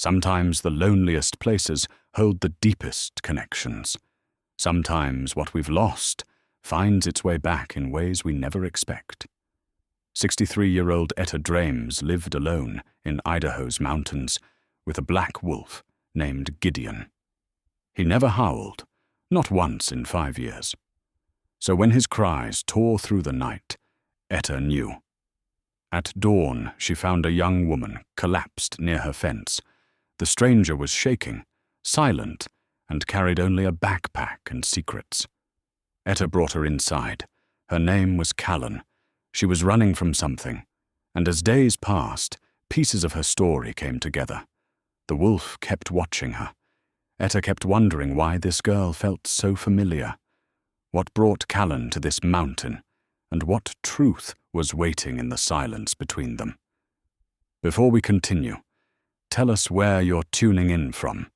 Sometimes the loneliest places hold the deepest connections. Sometimes what we've lost finds its way back in ways we never expect. 63-year-old Etta Drames lived alone in Idaho's mountains with a black wolf named Gideon. He never howled, not once in 5 years. So when his cries tore through the night, Etta knew. At dawn, she found a young woman collapsed near her fence. The stranger was shaking, silent, and carried only a backpack and secrets. Etta brought her inside. Her name was Callen. She was running from something, and as days passed, pieces of her story came together. The wolf kept watching her. Etta kept wondering why this girl felt so familiar. What brought Callen to this mountain, and what truth was waiting in the silence between them? Before we continue, tell us where you're tuning in from,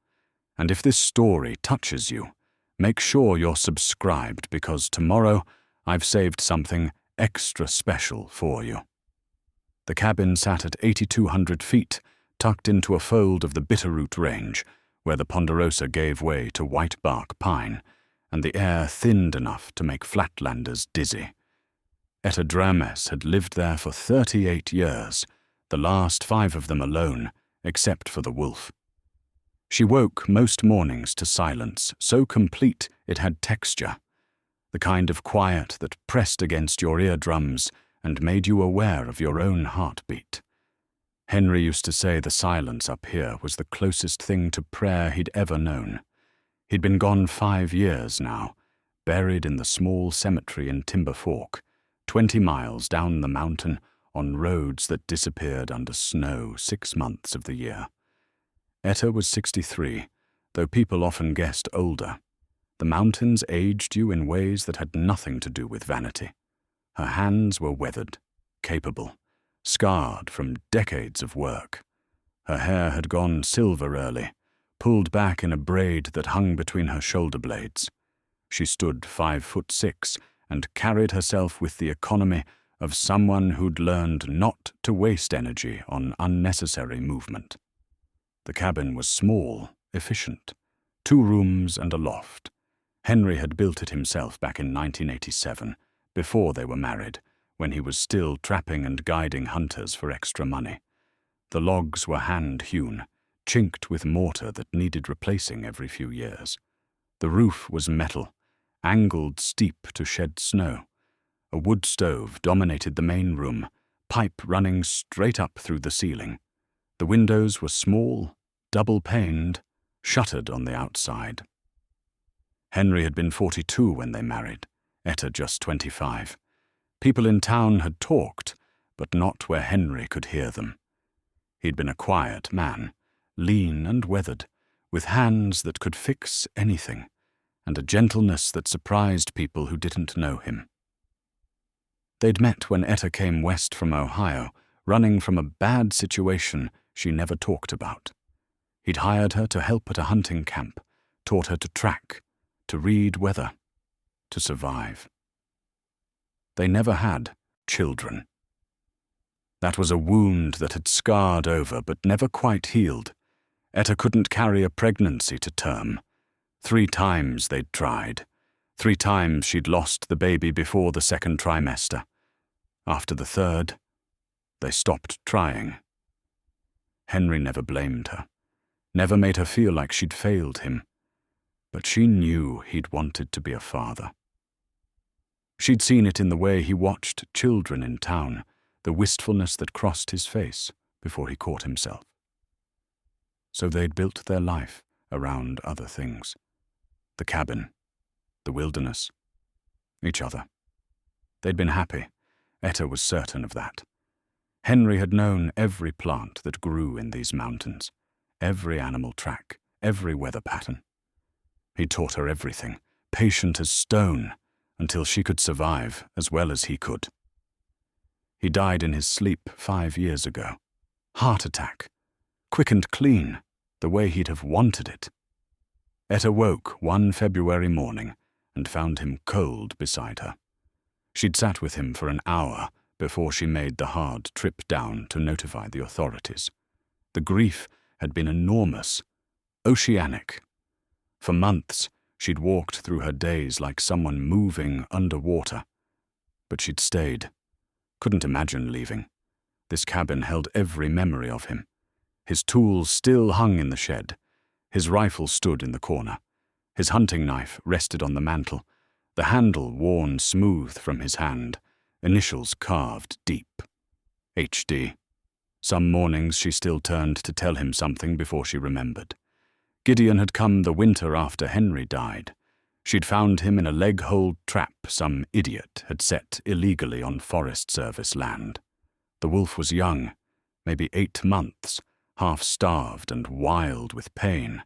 and if this story touches you, make sure you're subscribed because tomorrow I've saved something extra special for you. The cabin sat at 8,200 feet, tucked into a fold of the Bitterroot Range, where the ponderosa gave way to whitebark pine, and the air thinned enough to make flatlanders dizzy. Etta Drames had lived there for 38 years, the last 5 of them alone, except for the wolf. She woke most mornings to silence, so complete it had texture, the kind of quiet that pressed against your eardrums and made you aware of your own heartbeat. Henry used to say the silence up here was the closest thing to prayer he'd ever known. He'd been gone 5 years now, buried in the small cemetery in Timber Fork, 20 miles down the mountain on roads that disappeared under snow 6 months of the year. Etta was 63, though people often guessed older. The mountains aged you in ways that had nothing to do with vanity. Her hands were weathered, capable, scarred from decades of work. Her hair had gone silver early, pulled back in a braid that hung between her shoulder blades. She stood 5'6" and carried herself with the economy of someone who'd learned not to waste energy on unnecessary movement. The cabin was small, efficient, 2 rooms and a loft. Henry had built it himself back in 1987, before they were married, when he was still trapping and guiding hunters for extra money. The logs were hand-hewn, chinked with mortar that needed replacing every few years. The roof was metal, angled steep to shed snow. A wood stove dominated the main room, pipe running straight up through the ceiling. The windows were small, double-paned, shuttered on the outside. Henry had been 42 when they married, Etta just 25. People in town had talked, but not where Henry could hear them. He'd been a quiet man, lean and weathered, with hands that could fix anything, and a gentleness that surprised people who didn't know him. They'd met when Etta came west from Ohio, running from a bad situation she never talked about. He'd hired her to help at a hunting camp, taught her to track, to read weather, to survive. They never had children. That was a wound that had scarred over but never quite healed. Etta couldn't carry a pregnancy to term. 3 times they'd tried. 3 times she'd lost the baby before the 2nd trimester. After the 3rd, they stopped trying. Henry never blamed her, never made her feel like she'd failed him, but she knew he'd wanted to be a father. She'd seen it in the way he watched children in town, the wistfulness that crossed his face before he caught himself. So they'd built their life around other things. The cabin, the wilderness, each other. They'd been happy. Etta was certain of that. Henry had known every plant that grew in these mountains, every animal track, every weather pattern. He taught her everything, patient as stone, until she could survive as well as he could. He died in his sleep 5 years ago. Heart attack. Quick and clean, the way he'd have wanted it. Etta woke one February morning and found him cold beside her. She'd sat with him for an hour before she made the hard trip down to notify the authorities. The grief had been enormous, oceanic. For months, she'd walked through her days like someone moving underwater. But she'd stayed. Couldn't imagine leaving. This cabin held every memory of him. His tools still hung in the shed. His rifle stood in the corner. His hunting knife rested on the mantel, the handle worn smooth from his hand, initials carved deep. HD. Some mornings she still turned to tell him something before she remembered. Gideon had come the winter after Henry died. She'd found him in a leg-hold trap some idiot had set illegally on Forest Service land. The wolf was young, maybe 8 months, half-starved and wild with pain.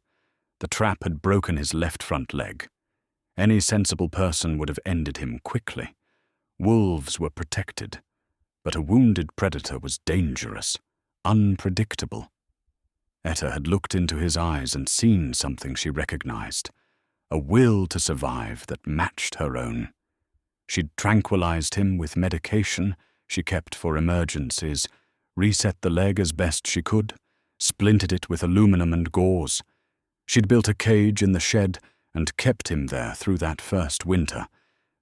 The trap had broken his left front leg. Any sensible person would have ended him quickly. Wolves were protected, but a wounded predator was dangerous, unpredictable. Etta had looked into his eyes and seen something she recognized, a will to survive that matched her own. She'd tranquilized him with medication she kept for emergencies, reset the leg as best she could, splintered it with aluminum and gauze. She'd built a cage in the shed and kept him there through that first winter,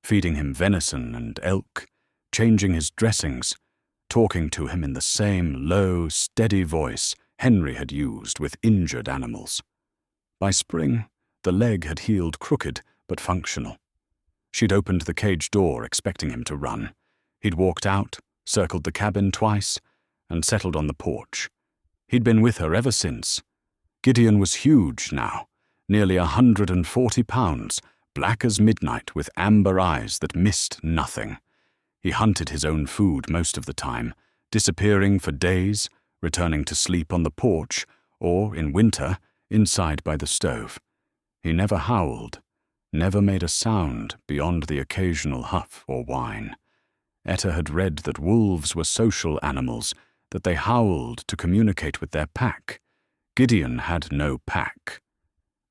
feeding him venison and elk, changing his dressings, talking to him in the same low, steady voice Henry had used with injured animals. By spring, the leg had healed crooked but functional. She'd opened the cage door expecting him to run. He'd walked out, circled the cabin twice, and settled on the porch. He'd been with her ever since. Gideon was huge now, nearly 140 pounds, black as midnight with amber eyes that missed nothing. He hunted his own food most of the time, disappearing for days, returning to sleep on the porch, or, in winter, inside by the stove. He never howled, never made a sound beyond the occasional huff or whine. Etta had read that wolves were social animals, that they howled to communicate with their pack. Gideon had no pack.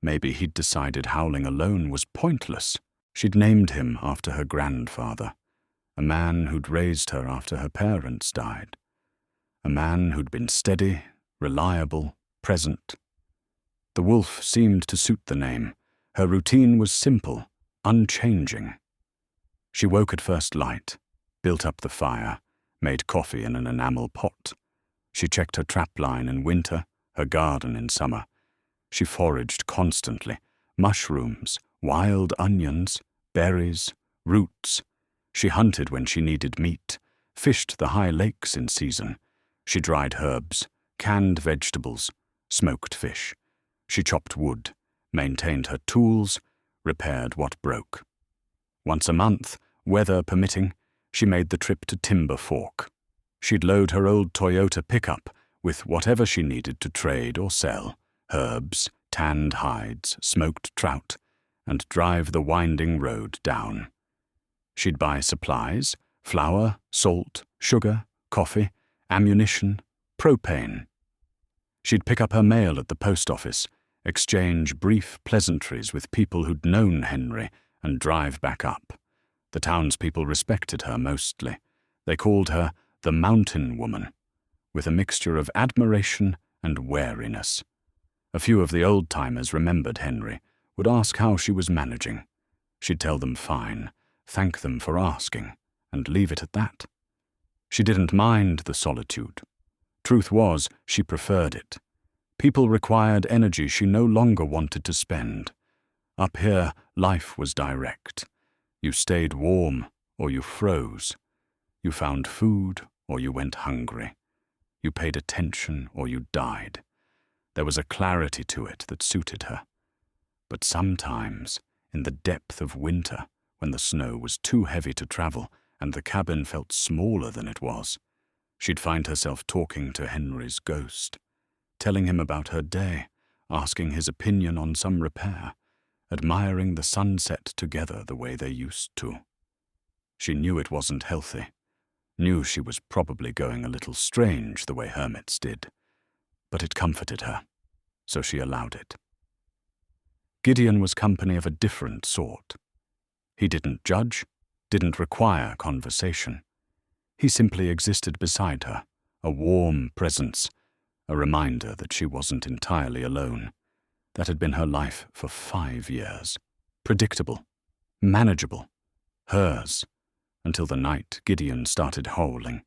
Maybe he'd decided howling alone was pointless. She'd named him after her grandfather, a man who'd raised her after her parents died, a man who'd been steady, reliable, present. The wolf seemed to suit the name. Her routine was simple, unchanging. She woke at first light, built up the fire, made coffee in an enamel pot. She checked her trap line in winter, her garden in summer. She foraged constantly, mushrooms, wild onions, berries, roots. She hunted when she needed meat, fished the high lakes in season. She dried herbs, canned vegetables, smoked fish. She chopped wood, maintained her tools, repaired what broke. Once a month, weather permitting, she made the trip to Timber Fork. She'd load her old Toyota pickup with whatever she needed to trade or sell, herbs, tanned hides, smoked trout, and drive the winding road down. She'd buy supplies, flour, salt, sugar, coffee, ammunition, propane. She'd pick up her mail at the post office, exchange brief pleasantries with people who'd known Henry, and drive back up. The townspeople respected her mostly. They called her the Mountain Woman, with a mixture of admiration and wariness. A few of the old-timers remembered Henry, would ask how she was managing. She'd tell them fine, thank them for asking, and leave it at that. She didn't mind the solitude. Truth was, she preferred it. People required energy she no longer wanted to spend. Up here, life was direct. You stayed warm, or you froze. You found food, or you went hungry. You paid attention, or you died. There was a clarity to it that suited her. But sometimes, in the depth of winter, when the snow was too heavy to travel and the cabin felt smaller than it was, she'd find herself talking to Henry's ghost, telling him about her day, asking his opinion on some repair, admiring the sunset together the way they used to. She knew it wasn't healthy, knew she was probably going a little strange the way hermits did, but it comforted her, so she allowed it. Gideon was company of a different sort. He didn't judge, didn't require conversation. He simply existed beside her, a warm presence, a reminder that she wasn't entirely alone. That had been her life for 5 years. Predictable, manageable, hers, until the night Gideon started howling.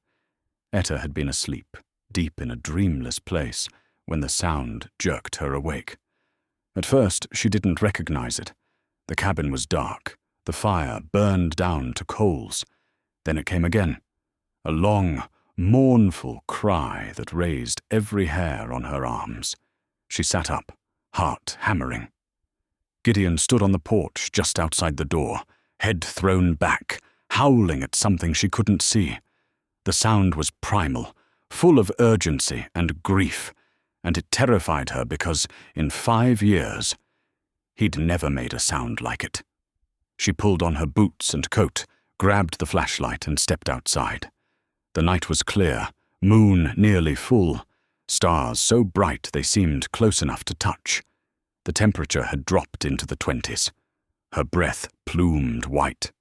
Etta had been asleep, deep in a dreamless place, when the sound jerked her awake. At first, she didn't recognize it. The cabin was dark, the fire burned down to coals. Then it came again, a long, mournful cry that raised every hair on her arms. She sat up, heart hammering. Gideon stood on the porch just outside the door, head thrown back, howling at something she couldn't see. The sound was primal, full of urgency and grief, and it terrified her because, in 5 years, he'd never made a sound like it. She pulled on her boots and coat, grabbed the flashlight, and stepped outside. The night was clear, moon nearly full, stars so bright they seemed close enough to touch. The temperature had dropped into the 20s. Her breath plumed white.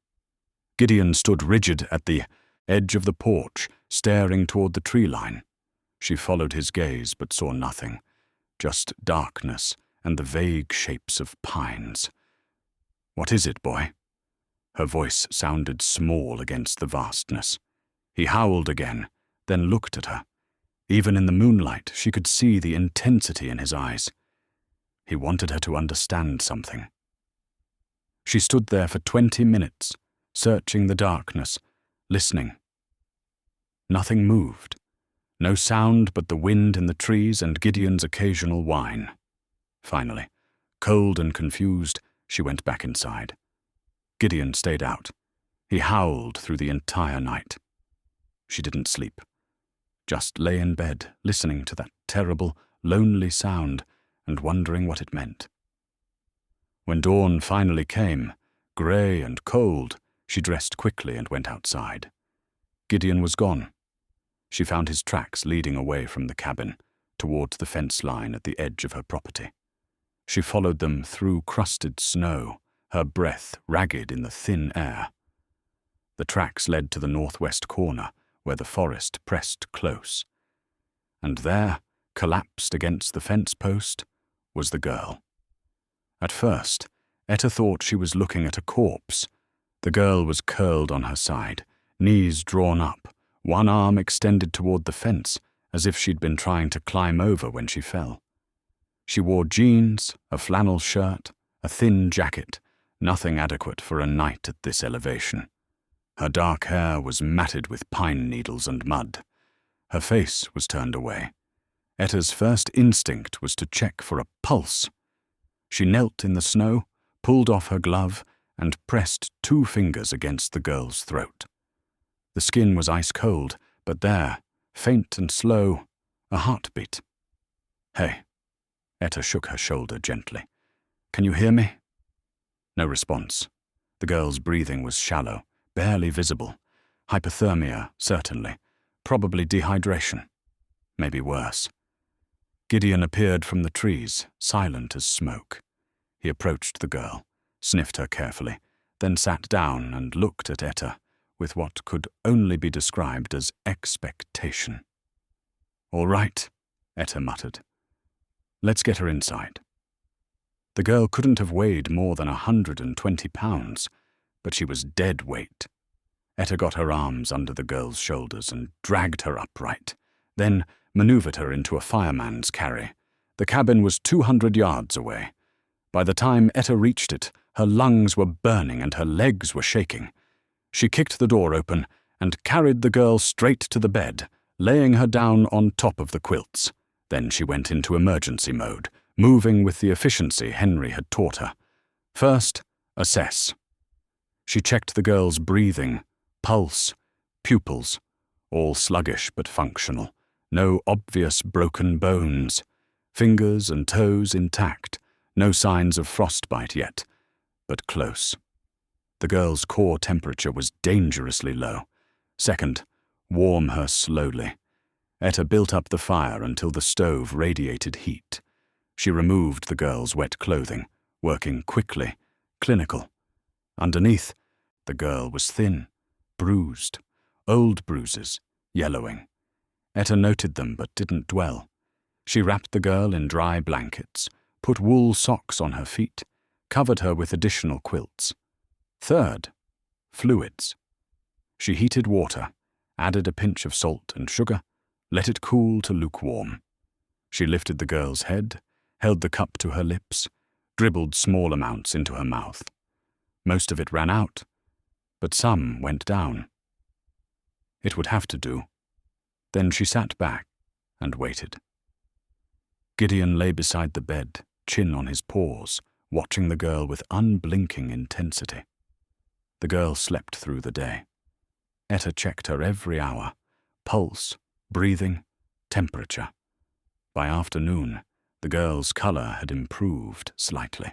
Gideon stood rigid at the edge of the porch, staring toward the tree line. She followed his gaze but saw nothing, just darkness and the vague shapes of pines. "What is it, boy?" Her voice sounded small against the vastness. He howled again, then looked at her. Even in the moonlight, she could see the intensity in his eyes. He wanted her to understand something. She stood there for 20 minutes, searching the darkness, listening. Nothing moved. No sound but the wind in the trees and Gideon's occasional whine. Finally, cold and confused, she went back inside. Gideon stayed out. He howled through the entire night. She didn't sleep. Just lay in bed, listening to that terrible, lonely sound and wondering what it meant. When dawn finally came, grey and cold, she dressed quickly and went outside. Gideon was gone. She found his tracks leading away from the cabin, towards the fence line at the edge of her property. She followed them through crusted snow, her breath ragged in the thin air. The tracks led to the northwest corner, where the forest pressed close. And there, collapsed against the fence post, was the girl. At first, Etta thought she was looking at a corpse. The girl was curled on her side, knees drawn up, one arm extended toward the fence, as if she'd been trying to climb over when she fell. She wore jeans, a flannel shirt, a thin jacket, nothing adequate for a night at this elevation. Her dark hair was matted with pine needles and mud. Her face was turned away. Etta's first instinct was to check for a pulse. She knelt in the snow, pulled off her glove, and pressed 2 fingers against the girl's throat. The skin was ice cold, but there, faint and slow, a heartbeat. "Hey." Etta shook her shoulder gently. "Can you hear me?" No response. The girl's breathing was shallow, barely visible. Hypothermia, certainly. Probably dehydration. Maybe worse. Gideon appeared from the trees, silent as smoke. He approached the girl, sniffed her carefully, then sat down and looked at Etta with what could only be described as expectation. "All right," Etta muttered. "Let's get her inside." The girl couldn't have weighed more than 120 pounds, but she was dead weight. Etta got her arms under the girl's shoulders and dragged her upright, then maneuvered her into a fireman's carry. The cabin was 200 yards away. By the time Etta reached it, her lungs were burning and her legs were shaking. She kicked the door open and carried the girl straight to the bed, laying her down on top of the quilts. Then she went into emergency mode, moving with the efficiency Henry had taught her. First, assess. She checked the girl's breathing, pulse, pupils, all sluggish but functional. No obvious broken bones. Fingers and toes intact. No signs of frostbite yet, but close. The girl's core temperature was dangerously low. Second, warm her slowly. Etta built up the fire until the stove radiated heat. She removed the girl's wet clothing, working quickly, clinical. Underneath, the girl was thin, bruised, old bruises, yellowing. Etta noted them but didn't dwell. She wrapped the girl in dry blankets, put wool socks on her feet, covered her with additional quilts. Third, fluids. She heated water, added a pinch of salt and sugar, let it cool to lukewarm. She lifted the girl's head, held the cup to her lips, dribbled small amounts into her mouth. Most of it ran out, but some went down. It would have to do. Then she sat back and waited. Gideon lay beside the bed, chin on his paws, watching the girl with unblinking intensity. The girl slept through the day. Etta checked her every hour, pulse, breathing, temperature. By afternoon, the girl's color had improved slightly.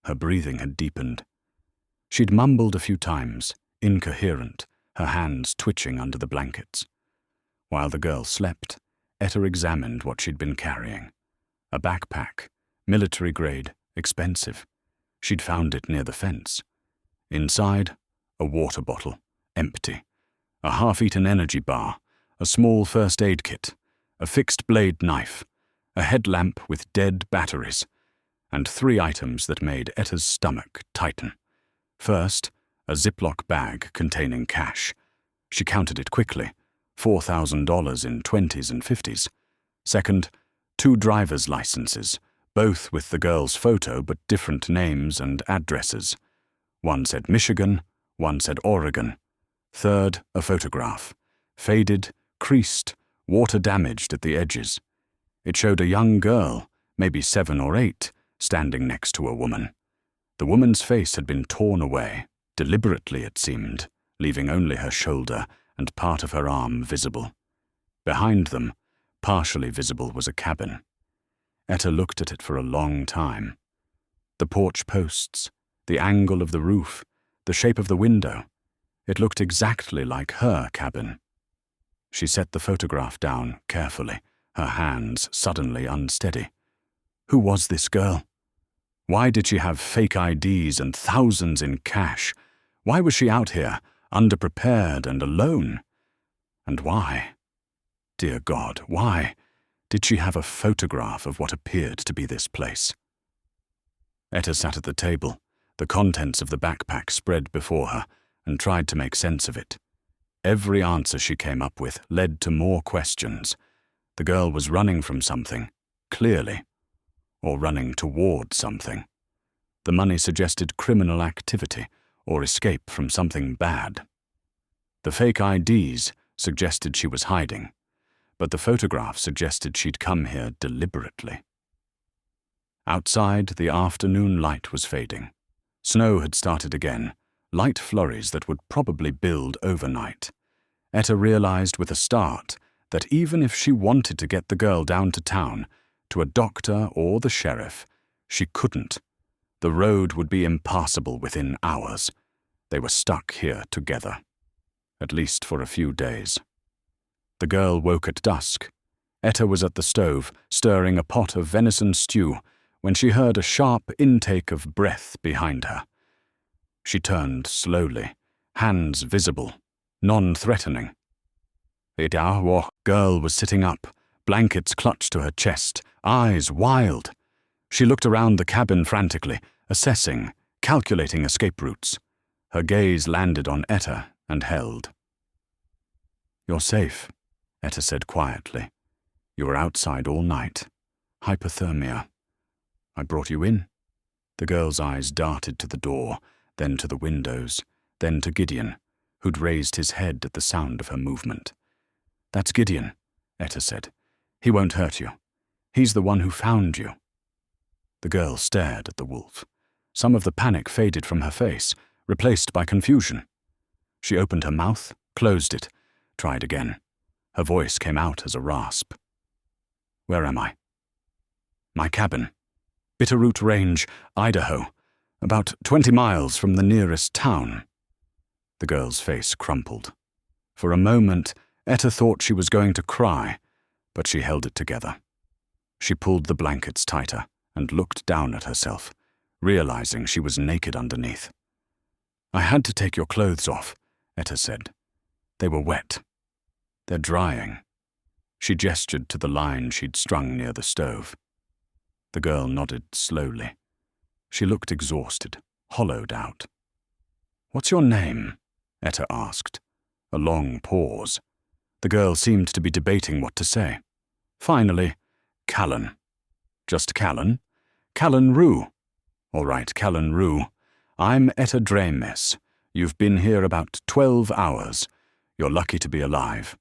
Her breathing had deepened. She'd mumbled a few times, incoherent, her hands twitching under the blankets. While the girl slept, Etta examined what she'd been carrying. A backpack, military-grade, expensive. She'd found it near the fence. Inside, a water bottle, empty. A half-eaten energy bar, a small first aid kit, a fixed-blade knife, a headlamp with dead batteries, and 3 items that made Etta's stomach tighten. First, a Ziploc bag containing cash. She counted it quickly, $4,000 in 20s and 50s. Second, 2 driver's licenses, both with the girl's photo but different names and addresses. One said Michigan, one said Oregon. Third, a photograph, faded, creased, water-damaged at the edges. It showed a young girl, maybe 7 or 8, standing next to a woman. The woman's face had been torn away, deliberately it seemed, leaving only her shoulder and part of her arm visible. Behind them, partially visible, was a cabin. Etta looked at it for a long time. The porch posts, the angle of the roof, the shape of the window. It looked exactly like her cabin. She set the photograph down carefully, her hands suddenly unsteady. Who was this girl? Why did she have fake IDs and thousands in cash? Why was she out here, underprepared and alone? And why? Dear God, why did she have a photograph of what appeared to be this place? Etta sat at the table, the contents of the backpack spread before her, and tried to make sense of it. Every answer she came up with led to more questions. The girl was running from something, clearly, or running toward something. The money suggested criminal activity or escape from something bad. The fake IDs suggested she was hiding, but the photograph suggested she'd come here deliberately. Outside, the afternoon light was fading. Snow had started again, light flurries that would probably build overnight. Etta realized with a start that even if she wanted to get the girl down to town, to a doctor or the sheriff, she couldn't. The road would be impassable within hours. They were stuck here together, at least for a few days. The girl woke at dusk. Etta was at the stove, stirring a pot of venison stew, when she heard a sharp intake of breath behind her. She turned slowly, hands visible, non-threatening. The Idaho girl was sitting up, blankets clutched to her chest, eyes wild. She looked around the cabin frantically, assessing, calculating escape routes. Her gaze landed on Etta and held. "You're safe," Etta said quietly. "You were outside all night. Hypothermia. I brought you in." The girl's eyes darted to the door, then to the windows, then to Gideon, who'd raised his head at the sound of her movement. "That's Gideon," Etta said. "He won't hurt you. He's the one who found you." The girl stared at the wolf. Some of the panic faded from her face, replaced by confusion. She opened her mouth, closed it, tried again. Her voice came out as a rasp. "Where am I?" "My cabin. Bitterroot Range, Idaho. About 20 miles from the nearest town." The girl's face crumpled. For a moment, Etta thought she was going to cry, but she held it together. She pulled the blankets tighter and looked down at herself, realizing she was naked underneath. "I had to take your clothes off," Etta said. "They were wet. They're drying." She gestured to the line she'd strung near the stove. The girl nodded slowly. She looked exhausted, hollowed out. "What's your name?" Etta asked. A long pause. The girl seemed to be debating what to say. Finally, "Callen." "Just Callen?" "Callen Rue." "All right, Callen Rue. I'm Etta Drames. You've been here about 12 hours. You're lucky to be alive."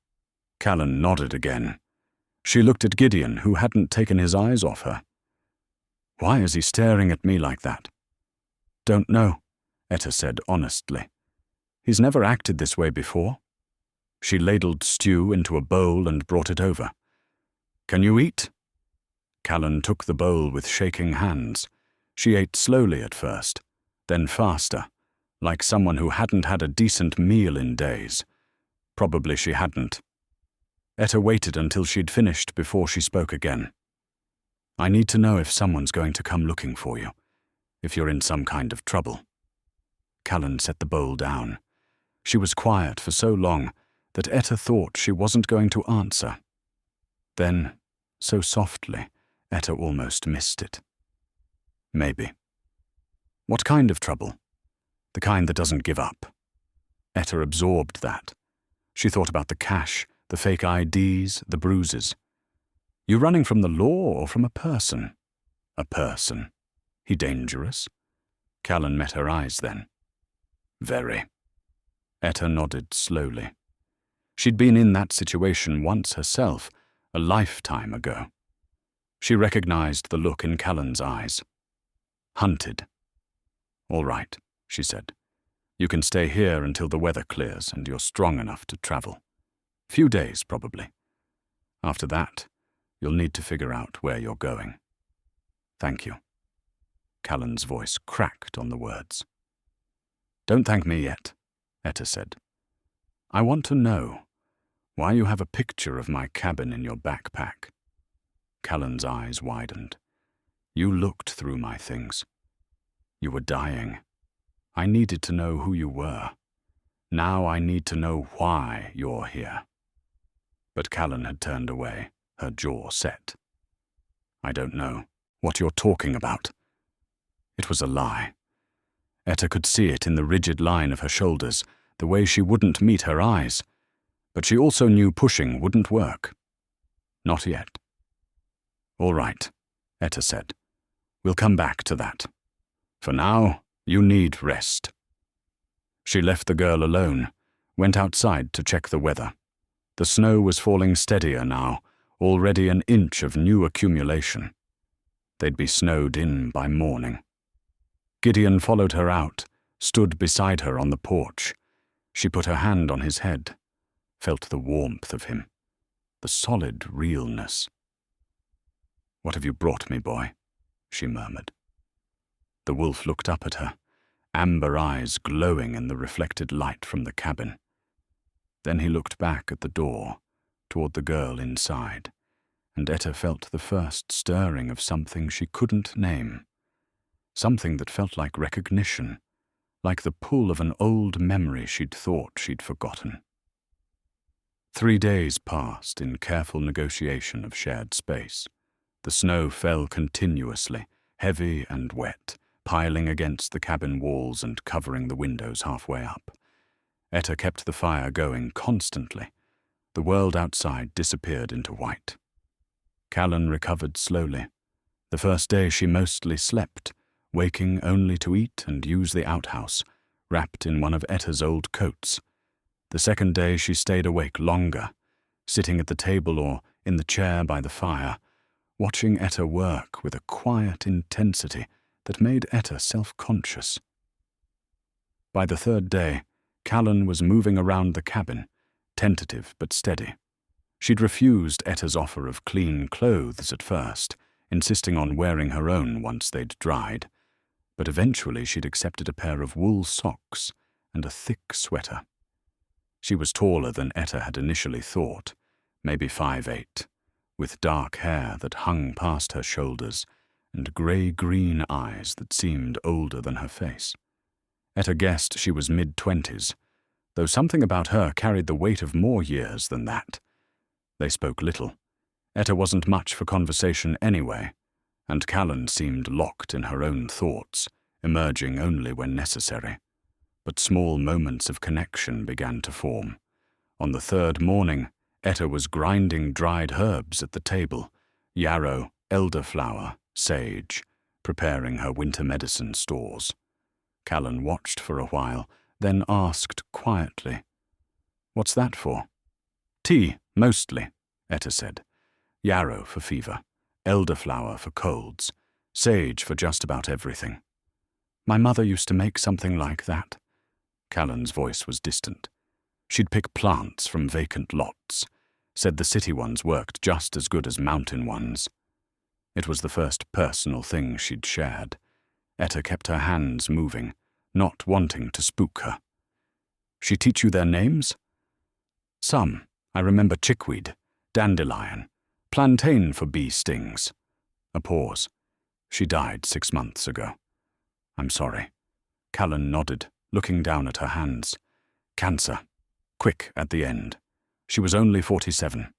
Callen nodded again. She looked at Gideon, who hadn't taken his eyes off her. "Why is he staring at me like that?" "Don't know," Etta said honestly. "He's never acted this way before." She ladled stew into a bowl and brought it over. "Can you eat?" Callen took the bowl with shaking hands. She ate slowly at first, then faster, like someone who hadn't had a decent meal in days. Probably she hadn't. Etta waited until she'd finished before she spoke again. "I need to know if someone's going to come looking for you, if you're in some kind of trouble." Callen set the bowl down. She was quiet for so long that Etta thought she wasn't going to answer. Then, so softly, Etta almost missed it. "Maybe." "What kind of trouble?" "The kind that doesn't give up." Etta absorbed that. She thought about the cash, the fake IDs, the bruises. "You running from the law or from a person?" "A person." "He dangerous?" Callen met her eyes then. "Very." Etta nodded slowly. She'd been in that situation once herself, a lifetime ago. She recognized the look in Callen's eyes. "Hunted." "All right," she said. "You can stay here until the weather clears and you're strong enough to travel. Few days, probably. After that, you'll need to figure out where you're going." "Thank you." Callen's voice cracked on the words. "Don't thank me yet," Etta said. "I want to know why you have a picture of my cabin in your backpack." Callen's eyes widened. "You looked through my things. You were dying. I needed to know who you were. Now I need to know why you're here." But Callen had turned away, her jaw set. "I don't know what you're talking about." It was a lie. Etta could see it in the rigid line of her shoulders, the way she wouldn't meet her eyes. But she also knew pushing wouldn't work. Not yet. "All right," Etta said. "We'll come back to that. For now, you need rest." She left the girl alone, went outside to check the weather. The snow was falling steadier now, already an inch of new accumulation. They'd be snowed in by morning. Gideon followed her out, stood beside her on the porch. She put her hand on his head, felt the warmth of him, the solid realness. "What have you brought me, boy?" she murmured. The wolf looked up at her, amber eyes glowing in the reflected light from the cabin. Then he looked back at the door, toward the girl inside, and Etta felt the first stirring of something she couldn't name. Something that felt like recognition, like the pull of an old memory she'd thought she'd forgotten. 3 days passed in careful negotiation of shared space. The snow fell continuously, heavy and wet, piling against the cabin walls and covering the windows halfway up. Etta kept the fire going constantly. The world outside disappeared into white. Callen recovered slowly. The first day she mostly slept, waking only to eat and use the outhouse, wrapped in one of Etta's old coats. The second day she stayed awake longer, sitting at the table or in the chair by the fire, watching Etta work with a quiet intensity that made Etta self-conscious. By the third day, Callen was moving around the cabin, tentative but steady. She'd refused Etta's offer of clean clothes at first, insisting on wearing her own once they'd dried, but eventually she'd accepted a pair of wool socks and a thick sweater. She was taller than Etta had initially thought, maybe 5'8", with dark hair that hung past her shoulders and grey-green eyes that seemed older than her face. Etta guessed she was mid-20s, though something about her carried the weight of more years than that. They spoke little. Etta wasn't much for conversation anyway, and Callen seemed locked in her own thoughts, emerging only when necessary. But small moments of connection began to form. On the third morning, Etta was grinding dried herbs at the table, yarrow, elderflower, sage, preparing her winter medicine stores. Callen watched for a while, then asked quietly, "What's that for?" "Tea, mostly," Etta said. "Yarrow for fever, elderflower for colds, sage for just about everything." "My mother used to make something like that." Callen's voice was distant. She'd pick plants from vacant lots, said the city ones worked just as good as mountain ones. It was the first personal thing she'd shared. Etta kept her hands moving, not wanting to spook her. "She teach you their names?" "Some. I remember chickweed, dandelion, plantain for bee stings." A pause. "She died 6 months ago." "I'm sorry." Callen nodded, looking down at her hands. "Cancer. Quick at the end. She was only 47.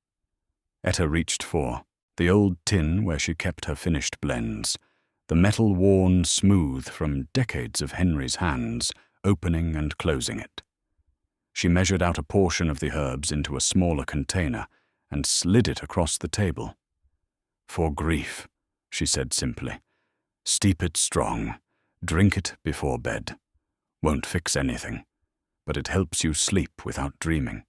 Etta reached for the old tin where she kept her finished blends, the metal worn smooth from decades of Henry's hands, opening and closing it. She measured out a portion of the herbs into a smaller container and slid it across the table. "For grief," she said simply. "Steep it strong. Drink it before bed. Won't fix anything, but it helps you sleep without dreaming."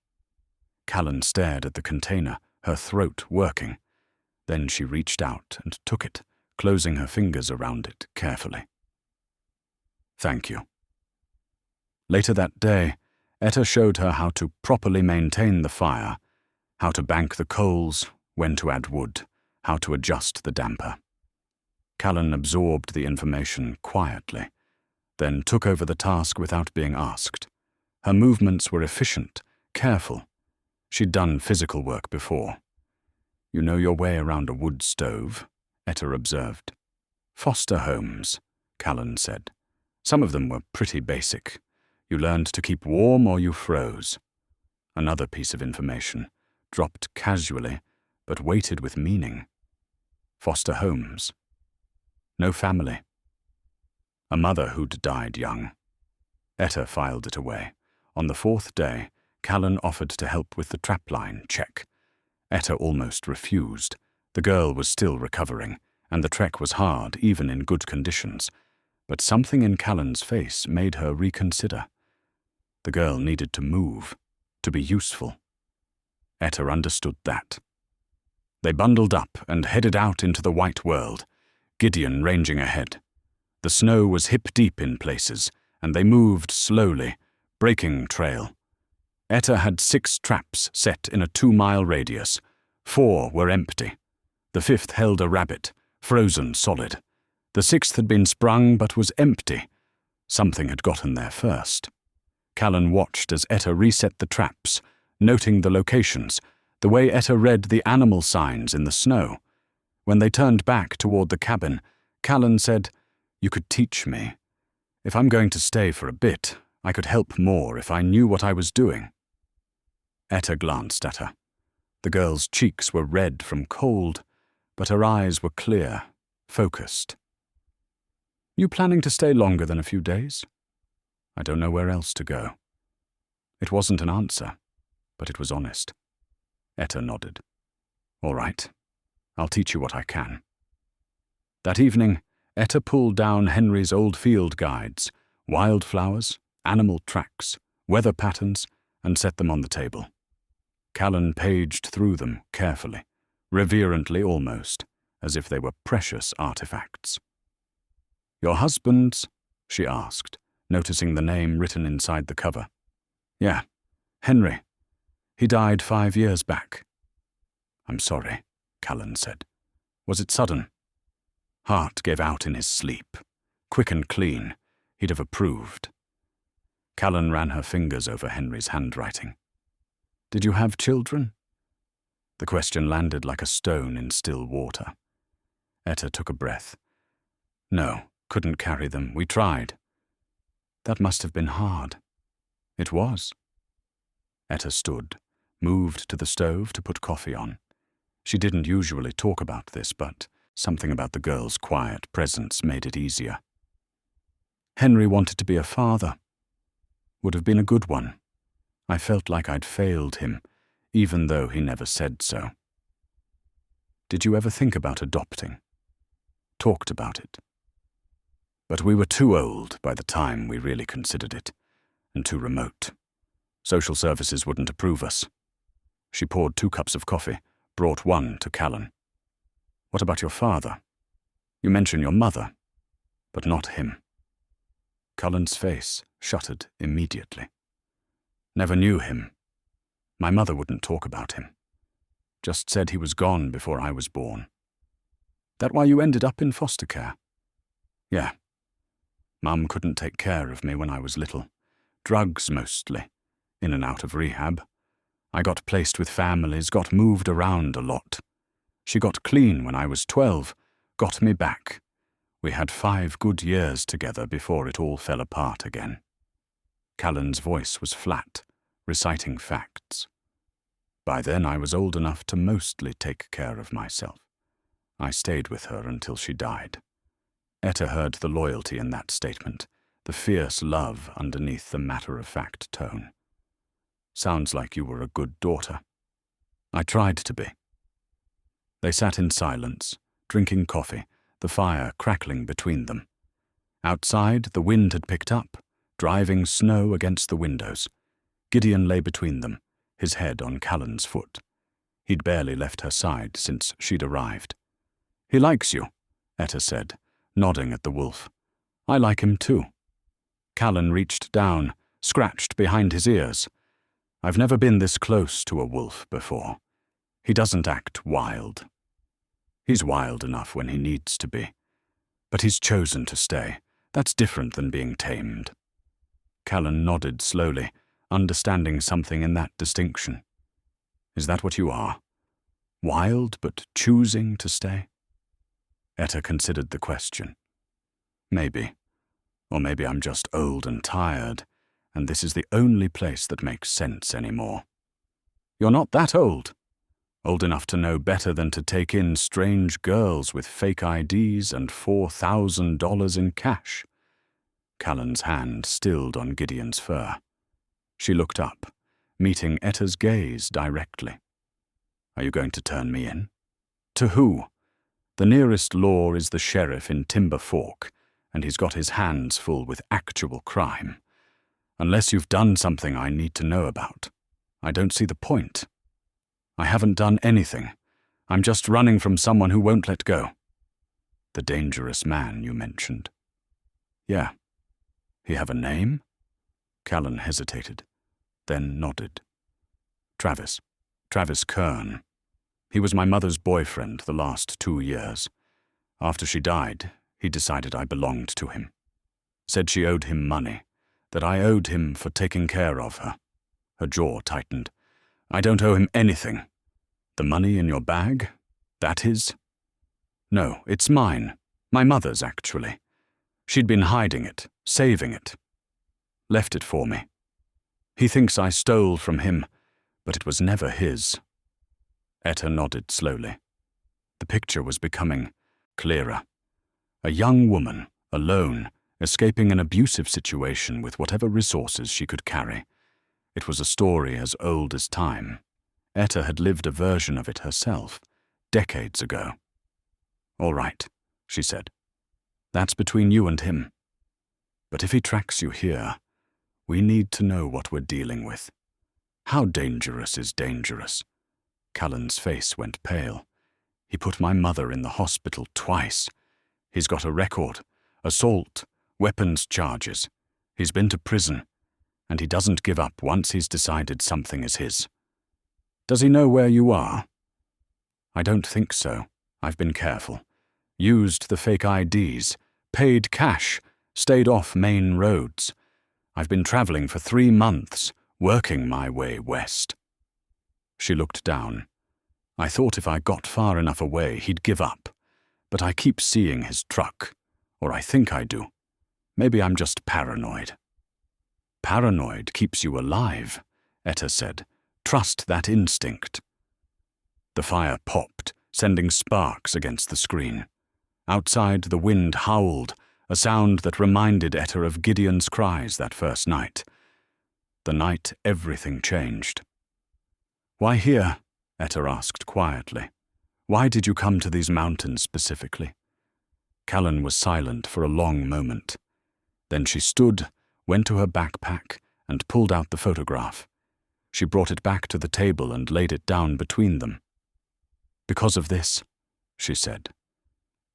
Callen stared at the container, her throat working. Then she reached out and took it, closing her fingers around it carefully. "Thank you." Later that day, Etta showed her how to properly maintain the fire, how to bank the coals, when to add wood, how to adjust the damper. Callen absorbed the information quietly, then took over the task without being asked. Her movements were efficient, careful. She'd done physical work before. "You know your way around a wood stove," Etta observed. "Foster homes," Callen said. "Some of them were pretty basic. You learned to keep warm or you froze." Another piece of information, dropped casually, but weighted with meaning. Foster homes. No family. A mother who'd died young. Etta filed it away. On the 4th day, Callen offered to help with the trapline check. Etta almost refused. The girl was still recovering, and the trek was hard even in good conditions. But something in Callen's face made her reconsider. The girl needed to move, to be useful. Etta understood that. They bundled up and headed out into the white world, Gideon ranging ahead. The snow was hip-deep in places, and they moved slowly, breaking trail. Etta had 6 traps set in a 2-mile radius. 4 were empty. The 5th held a rabbit, frozen solid. The 6th had been sprung but was empty. Something had gotten there first. Callen watched as Etta reset the traps, noting the locations, the way Etta read the animal signs in the snow. When they turned back toward the cabin, Callen said, "You could teach me. If I'm going to stay for a bit, I could help more if I knew what I was doing." Etta glanced at her. The girl's cheeks were red from cold, but her eyes were clear, focused. "You planning to stay longer than a few days?" "I don't know where else to go." It wasn't an answer, but it was honest. Etta nodded. "All right. I'll teach you what I can." That evening, Etta pulled down Henry's old field guides, wildflowers, animal tracks, weather patterns, and set them on the table. Callen paged through them carefully, reverently almost, as if they were precious artifacts. "Your husband's?" she asked, noticing the name written inside the cover. "Yeah, Henry. He died 5 years back." "I'm sorry," Callen said. "Was it sudden?" "Heart gave out in his sleep. Quick and clean. He'd have approved." Callen ran her fingers over Henry's handwriting. "Did you have children?" The question landed like a stone in still water. Etta took a breath. "No, couldn't carry them. We tried." "That must have been hard." "It was." Etta stood, moved to the stove to put coffee on. She didn't usually talk about this, but something about the girl's quiet presence made it easier. Henry wanted to be a father. Would have been a good one. I felt like I'd failed him, even though he never said so. Did you ever think about adopting? Talked about it? But we were too old by the time we really considered it, and too remote. Social services wouldn't approve us. She poured 2 cups of coffee, brought one to Callen. What about your father? You mention your mother, but not him. Cullen's face shuttered immediately. Never knew him. My mother wouldn't talk about him. Just said he was gone before I was born. That why you ended up in foster care? Yeah. Mum couldn't take care of me when I was little. Drugs mostly. In and out of rehab. I got placed with families, got moved around a lot. She got clean when I was 12, got me back. We had 5 good years together before it all fell apart again. Callen's voice was flat, reciting facts. By then I was old enough to mostly take care of myself. I stayed with her until she died. Etta heard the loyalty in that statement, the fierce love underneath the matter-of-fact tone. Sounds like you were a good daughter. I tried to be. They sat in silence, drinking coffee, the fire crackling between them. Outside, the wind had picked up, driving snow against the windows. Gideon lay between them, his head on Callen's foot. He'd barely left her side since she'd arrived. He likes you, Etta said, nodding at the wolf. I like him too. Callen reached down, scratched behind his ears. I've never been this close to a wolf before. He doesn't act wild. He's wild enough when he needs to be. But he's chosen to stay. That's different than being tamed. Callen nodded slowly, understanding something in that distinction. Is that what you are? Wild, but choosing to stay? Etta considered the question. Maybe. Or maybe I'm just old and tired, and this is the only place that makes sense anymore. You're not that old. Old enough to know better than to take in strange girls with fake IDs and $4,000 in cash. Callen's hand stilled on Gideon's fur. She looked up, meeting Etta's gaze directly. Are you going to turn me in? To who? The nearest law is the sheriff in Timber Fork, and he's got his hands full with actual crime. Unless you've done something I need to know about, I don't see the point. I haven't done anything. I'm just running from someone who won't let go. The dangerous man you mentioned. Yeah. He have a name? Callen hesitated, then nodded. Travis Kern. He was my mother's boyfriend the last 2 years. After she died, he decided I belonged to him. Said she owed him money, that I owed him for taking care of her. Her jaw tightened. I don't owe him anything. The money in your bag? That his? No, it's mine. My mother's, actually. She'd been hiding it, saving it. Left it for me. He thinks I stole from him, but it was never his. Etta nodded slowly. The picture was becoming clearer. A young woman, alone, escaping an abusive situation with whatever resources she could carry. It was a story as old as time. Etta had lived a version of it herself, decades ago. All right, she said. That's between you and him. But if he tracks you here, we need to know what we're dealing with. How dangerous is dangerous? Callen's face went pale. He put my mother in the hospital twice. He's got a record, assault, weapons charges. He's been to prison, and he doesn't give up once he's decided something is his. Does he know where you are? I don't think so. I've been careful. Used the fake IDs, paid cash, stayed off main roads. I've been traveling for 3 months, working my way west. She looked down. I thought if I got far enough away, he'd give up. But I keep seeing his truck, or I think I do. Maybe I'm just paranoid. Paranoid keeps you alive, Etta said, Trust that instinct. The fire popped, sending sparks against the screen. Outside, the wind howled, a sound that reminded Etta of Gideon's cries that first night. The night everything changed. "Why here?" Etta asked quietly. "Why did you come to these mountains specifically?" Callen was silent for a long moment. Then she stood, went to her backpack, and pulled out the photograph. She brought it back to the table and laid it down between them. "Because of this," she said.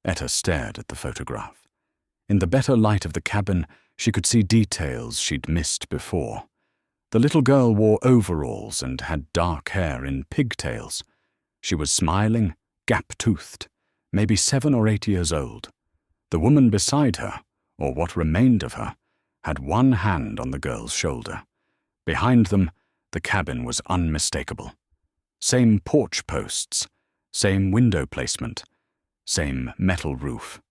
Etta stared at the photograph. In the better light of the cabin, she could see details she'd missed before. The little girl wore overalls and had dark hair in pigtails. She was smiling, gap-toothed, maybe 7 or 8 years old. The woman beside her, or what remained of her, had one hand on the girl's shoulder. Behind them, the cabin was unmistakable. Same porch posts, same window placement, same metal roof.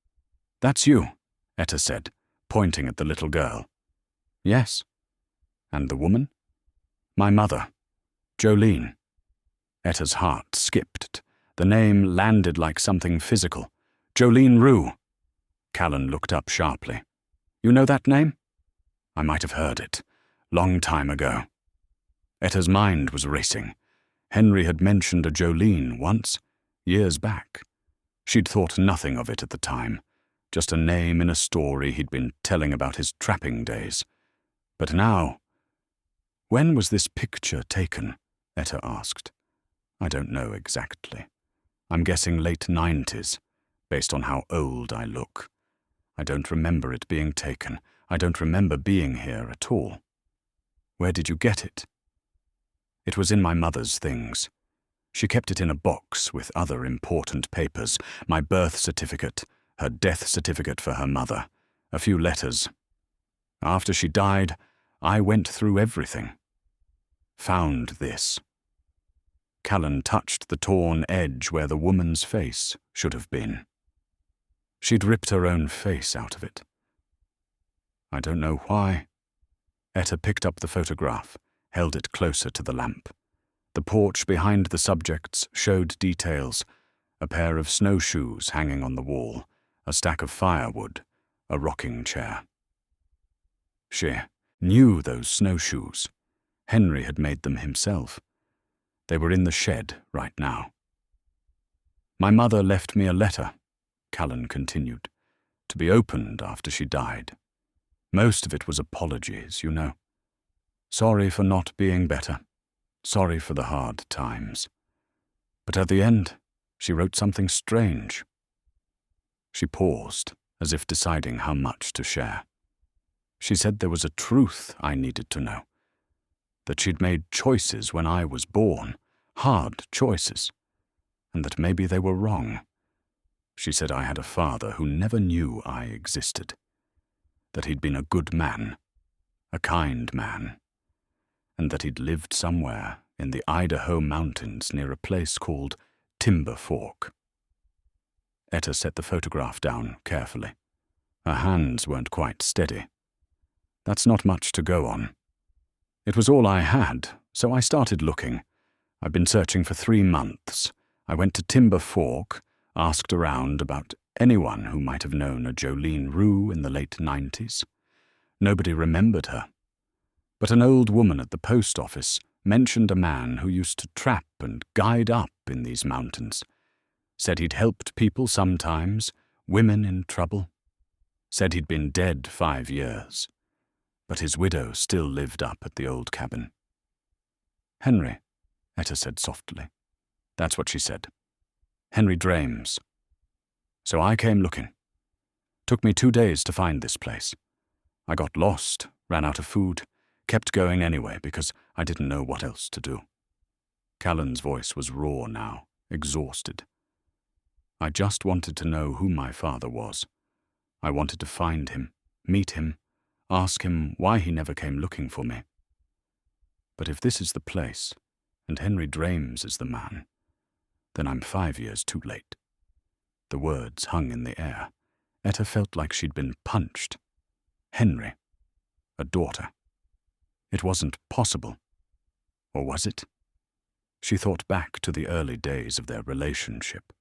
"That's you," Etta said, pointing at the little girl. "Yes." "And the woman?" "My mother, Jolene." Etta's heart skipped. The name landed like something physical. "Jolene Rue." Callen looked up sharply. "You know that name?" "I might have heard it. Long time ago." Etta's mind was racing. Henry had mentioned a Jolene once, years back. She'd thought nothing of it at the time, just a name in a story he'd been telling about his trapping days. But now— "When was this picture taken?" Etta asked. "I don't know exactly. I'm guessing late 90s, based on how old I look. I don't remember it being taken. I don't remember being here at all." "Where did you get it?" "It was in my mother's things. She kept it in a box with other important papers, my birth certificate, her death certificate for her mother, a few letters. After she died, I went through everything. Found this." Callen touched the torn edge where the woman's face should have been. She'd ripped her own face out of it. "I don't know why." Etta picked up the photograph, held it closer to the lamp. The porch behind the subjects showed details: a pair of snowshoes hanging on the wall, a stack of firewood, a rocking chair. She knew those snowshoes. Henry had made them himself. They were in the shed right now. "My mother left me a letter," Callen continued, "to be opened after she died. Most of it was apologies, you know. Sorry for not being better. Sorry for the hard times. But at the end, she wrote something strange." She paused, as if deciding how much to share. "She said there was a truth I needed to know. That she'd made choices when I was born, hard choices, and that maybe they were wrong. She said I had a father who never knew I existed. That he'd been a good man, a kind man, and that he'd lived somewhere in the Idaho mountains near a place called Timber Fork." Etta set the photograph down carefully. Her hands weren't quite steady. "That's not much to go on. It was all I had, so I started looking. I've been searching for 3 months. I went to Timber Fork, asked around about anyone who might have known a Jolene Rue in the late 90s. Nobody remembered her. But an old woman at the post office mentioned a man who used to trap and guide up in these mountains. Said he'd helped people sometimes, women in trouble. Said he'd been dead 5 years. But his widow still lived up at the old cabin." "Henry," Etta said softly. "That's what she said. Henry Drames. So I came looking. Took me 2 days to find this place. I got lost, ran out of food, kept going anyway because I didn't know what else to do." Callen's voice was raw now, exhausted. "I just wanted to know who my father was. I wanted to find him, meet him, ask him why he never came looking for me. But if this is the place, and Henry Drames is the man, then I'm 5 years too late." The words hung in the air. Etta felt like she'd been punched. Henry. A daughter. It wasn't possible. Or was it? She thought back to the early days of their relationship.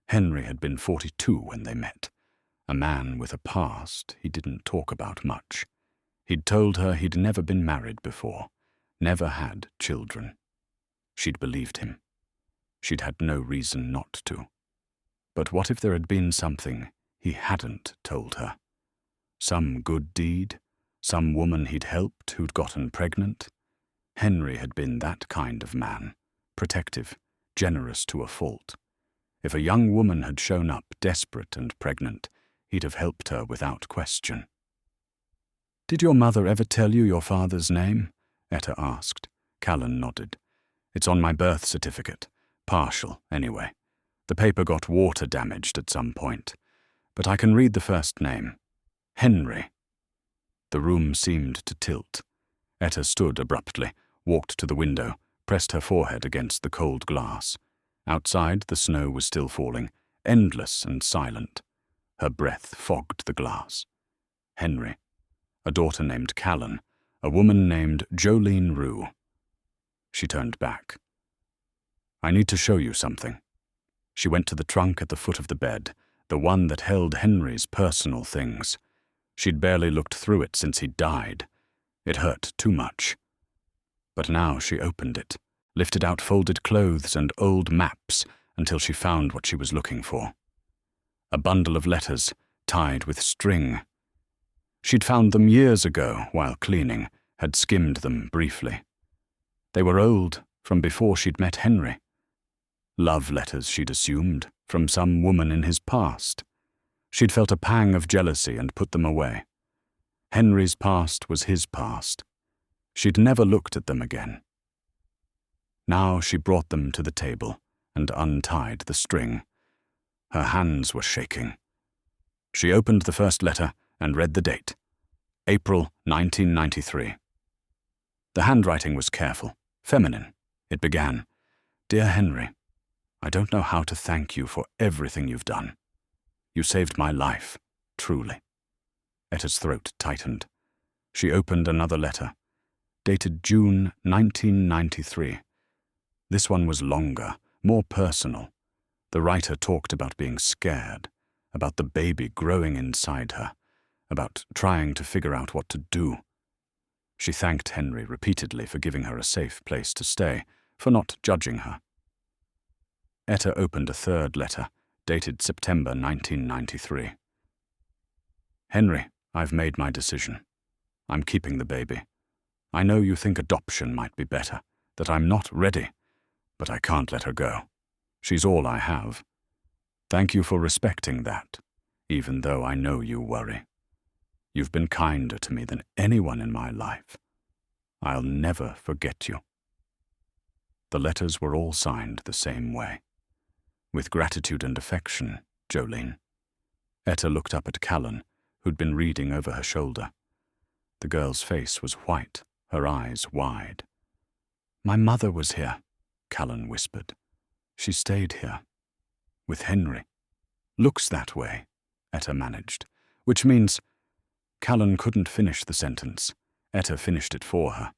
Henry had been 42 when they met, a man with a past he didn't talk about much. He'd told her he'd never been married before, never had children. She'd believed him. She'd had no reason not to. But what if there had been something he hadn't told her? Some good deed? Some woman he'd helped who'd gotten pregnant? Henry had been that kind of man, protective, generous to a fault. If a young woman had shown up desperate and pregnant, he'd have helped her without question. "Did your mother ever tell you your father's name?" Etta asked. Callen nodded. "It's on my birth certificate. Partial, anyway. The paper got water damaged at some point. But I can read the first name. Henry." The room seemed to tilt. Etta stood abruptly, walked to the window, pressed her forehead against the cold glass. Outside, the snow was still falling, endless and silent. Her breath fogged the glass. Henry. A daughter named Callen. A woman named Jolene Rue. She turned back. "I need to show you something." She went to the trunk at the foot of the bed, the one that held Henry's personal things. She'd barely looked through it since he'd died. It hurt too much. But now she opened it, lifted out folded clothes and old maps until she found what she was looking for. A bundle of letters, tied with string. She'd found them years ago while cleaning, had skimmed them briefly. They were old, from before she'd met Henry. Love letters, she'd assumed, from some woman in his past. She'd felt a pang of jealousy and put them away. Henry's past was his past. She'd never looked at them again. Now she brought them to the table and untied the string. Her hands were shaking. She opened the first letter and read the date. April 1993. The handwriting was careful, feminine. It began, "Dear Henry, I don't know how to thank you for everything you've done. You saved my life, truly." Etta's throat tightened. She opened another letter, dated June 1993. This one was longer, more personal. The writer talked about being scared, about the baby growing inside her, about trying to figure out what to do. She thanked Henry repeatedly for giving her a safe place to stay, for not judging her. Etta opened a third letter, dated September 1993. "Henry, I've made my decision. I'm keeping the baby. I know you think adoption might be better, that I'm not ready, but I can't let her go. She's all I have. Thank you for respecting that, even though I know you worry. You've been kinder to me than anyone in my life. I'll never forget you." The letters were all signed the same way. "With gratitude and affection, Jolene." Etta looked up at Callen, who'd been reading over her shoulder. The girl's face was white, her eyes wide. "My mother was here," Callen whispered. "She stayed here. With Henry." "Looks that way," Etta managed, which means... Callen couldn't finish the sentence. Etta finished it for her.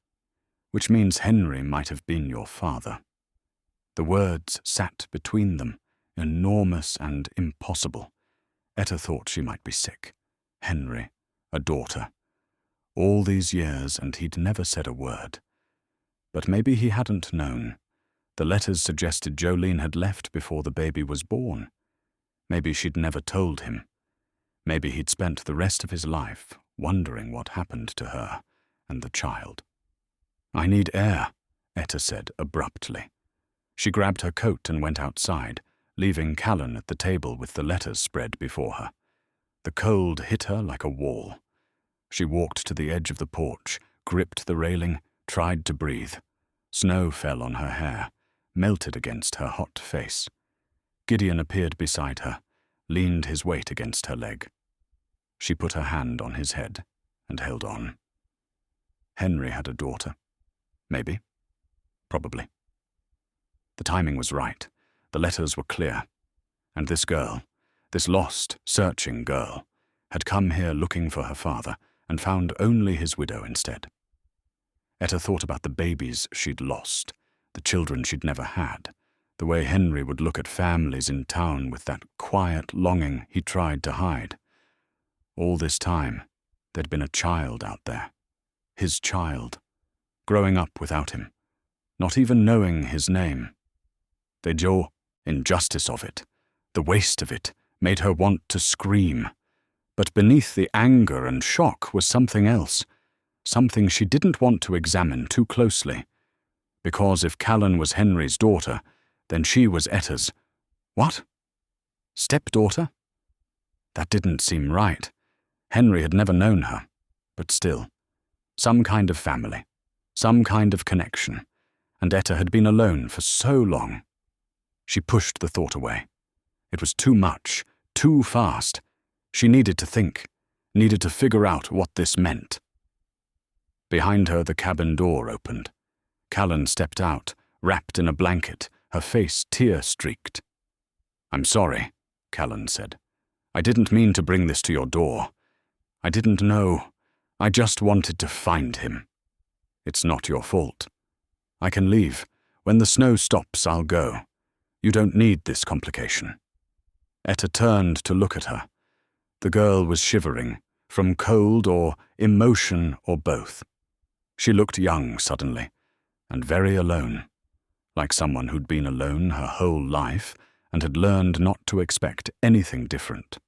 "Which means Henry might have been your father." The words sat between them, enormous and impossible. Etta thought she might be sick. Henry, a daughter. All these years, and he'd never said a word. But maybe he hadn't known. The letters suggested Jolene had left before the baby was born. Maybe she'd never told him. Maybe he'd spent the rest of his life wondering what happened to her and the child. "I need air," Etta said abruptly. She grabbed her coat and went outside, leaving Callen at the table with the letters spread before her. The cold hit her like a wall. She walked to the edge of the porch, gripped the railing, tried to breathe. Snow fell on her hair, melted against her hot face. Gideon appeared beside her, leaned his weight against her leg. She put her hand on his head and held on. Henry had a daughter. Maybe. Probably. The timing was right. The letters were clear. And this girl, this lost, searching girl, had come here looking for her father and found only his widow instead. Etta thought about the babies she'd lost, the children she'd never had, the way Henry would look at families in town with that quiet longing he tried to hide. All this time, there'd been a child out there. His child. Growing up without him. Not even knowing his name. The injustice of it, the waste of it, made her want to scream. But beneath the anger and shock was something else. Something she didn't want to examine too closely. Because if Callen was Henry's daughter, then she was Etta's. What? Stepdaughter? That didn't seem right. Henry had never known her. But still. Some kind of family. Some kind of connection. And Etta had been alone for so long. She pushed the thought away. It was too much, too fast. She needed to think, needed to figure out what this meant. Behind her, the cabin door opened. Callen stepped out, wrapped in a blanket, her face tear-streaked. "I'm sorry," Callen said. "I didn't mean to bring this to your door. I didn't know. I just wanted to find him. It's not your fault. I can leave. When the snow stops, I'll go. You don't need this complication." Etta turned to look at her. The girl was shivering, from cold or emotion or both. She looked young suddenly, and very alone, like someone who'd been alone her whole life and had learned not to expect anything different.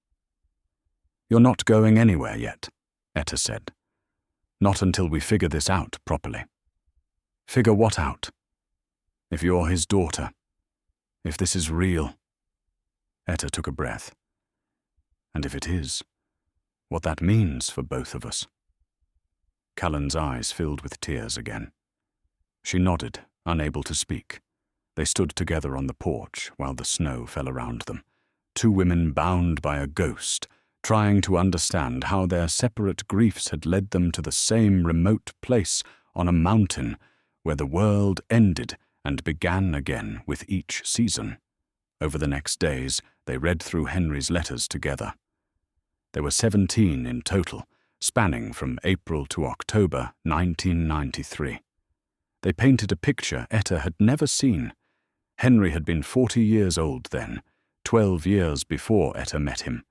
"You're not going anywhere yet," Etta said. "Not until we figure this out properly." "Figure what out?" "If you're his daughter. If this is real." Etta took a breath. "And if it is, what that means for both of us." Callen's eyes filled with tears again. She nodded, unable to speak. They stood together on the porch while the snow fell around them, two women bound by a ghost, trying to understand how their separate griefs had led them to the same remote place on a mountain where the world ended and began again with each season. Over the next days, they read through Henry's letters together. There were 17 in total, spanning from April to October 1993. They painted a picture Etta had never seen. Henry had been 40 years old then, 12 years before Etta met him.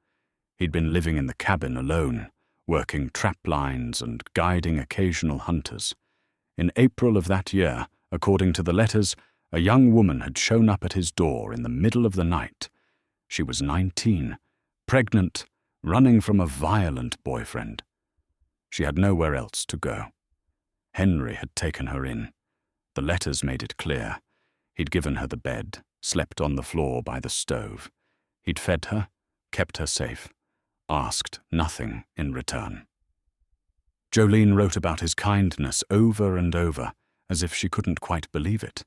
He'd been living in the cabin alone, working trap lines and guiding occasional hunters. In April of that year, according to the letters, a young woman had shown up at his door in the middle of the night. She was 19, pregnant, running from a violent boyfriend. She had nowhere else to go. Henry had taken her in. The letters made it clear. He'd given her the bed, slept on the floor by the stove. He'd fed her, kept her safe, asked nothing in return. Jolene wrote about his kindness over and over, as if she couldn't quite believe it.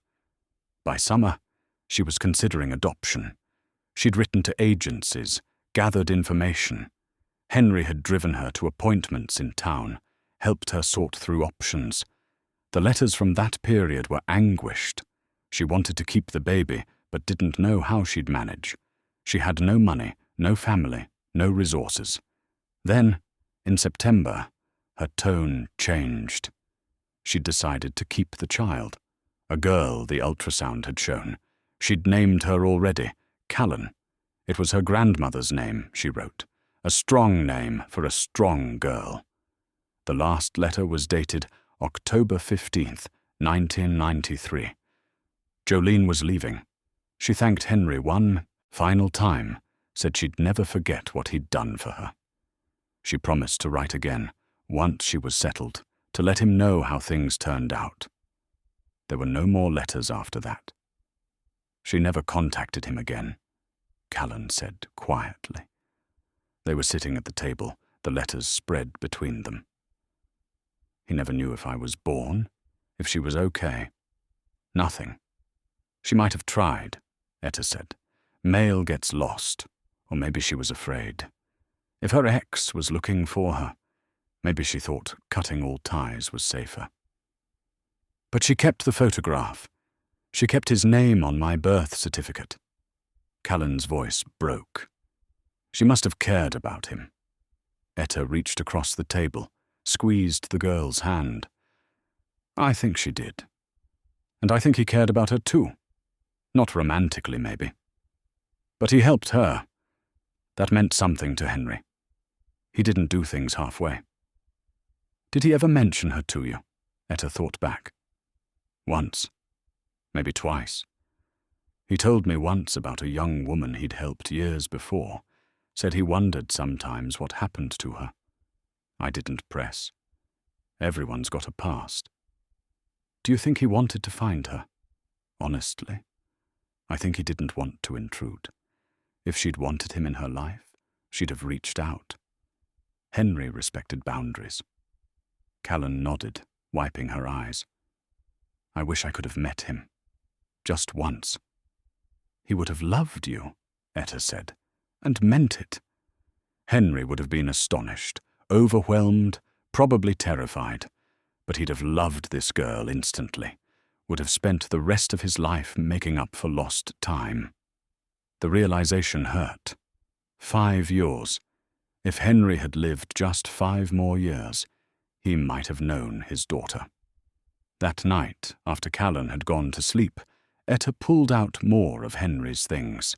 By summer, she was considering adoption. She'd written to agencies, gathered information. Henry had driven her to appointments in town, helped her sort through options. The letters from that period were anguished. She wanted to keep the baby, but didn't know how she'd manage. She had no money, no family, no resources. Then, in September, her tone changed. She'd decided to keep the child. A girl the ultrasound had shown. She'd named her already, Callen. It was her grandmother's name, she wrote. A strong name for a strong girl. The last letter was dated October 15th, 1993. Jolene was leaving. She thanked Henry one final time, said she'd never forget what he'd done for her. She promised to write again, once she was settled, to let him know how things turned out. There were no more letters after that. She never contacted him again, Callen said quietly. They were sitting at the table, the letters spread between them. He never knew if I was born, if she was okay. Nothing. She might have tried, Etta said. Mail gets lost, or maybe she was afraid. If her ex was looking for her, maybe she thought cutting all ties was safer. But she kept the photograph. She kept his name on my birth certificate. Callen's voice broke. She must have cared about him. Etta reached across the table, squeezed the girl's hand. I think she did. And I think he cared about her too. Not romantically, maybe. But he helped her. That meant something to Henry. He didn't do things halfway. Did he ever mention her to you? Etta thought back. Once. Maybe twice. He told me once about a young woman he'd helped years before, said he wondered sometimes what happened to her. I didn't press. Everyone's got a past. Do you think he wanted to find her? Honestly, I think he didn't want to intrude. If she'd wanted him in her life, she'd have reached out. Henry respected boundaries. Callen nodded, wiping her eyes. I wish I could have met him. Just once. He would have loved you, Etta said, and meant it. Henry would have been astonished, overwhelmed, probably terrified, but he'd have loved this girl instantly, would have spent the rest of his life making up for lost time. The realization hurt. 5 years. If Henry had lived just 5 more years, he might have known his daughter. That night, after Callen had gone to sleep, Etta pulled out more of Henry's things.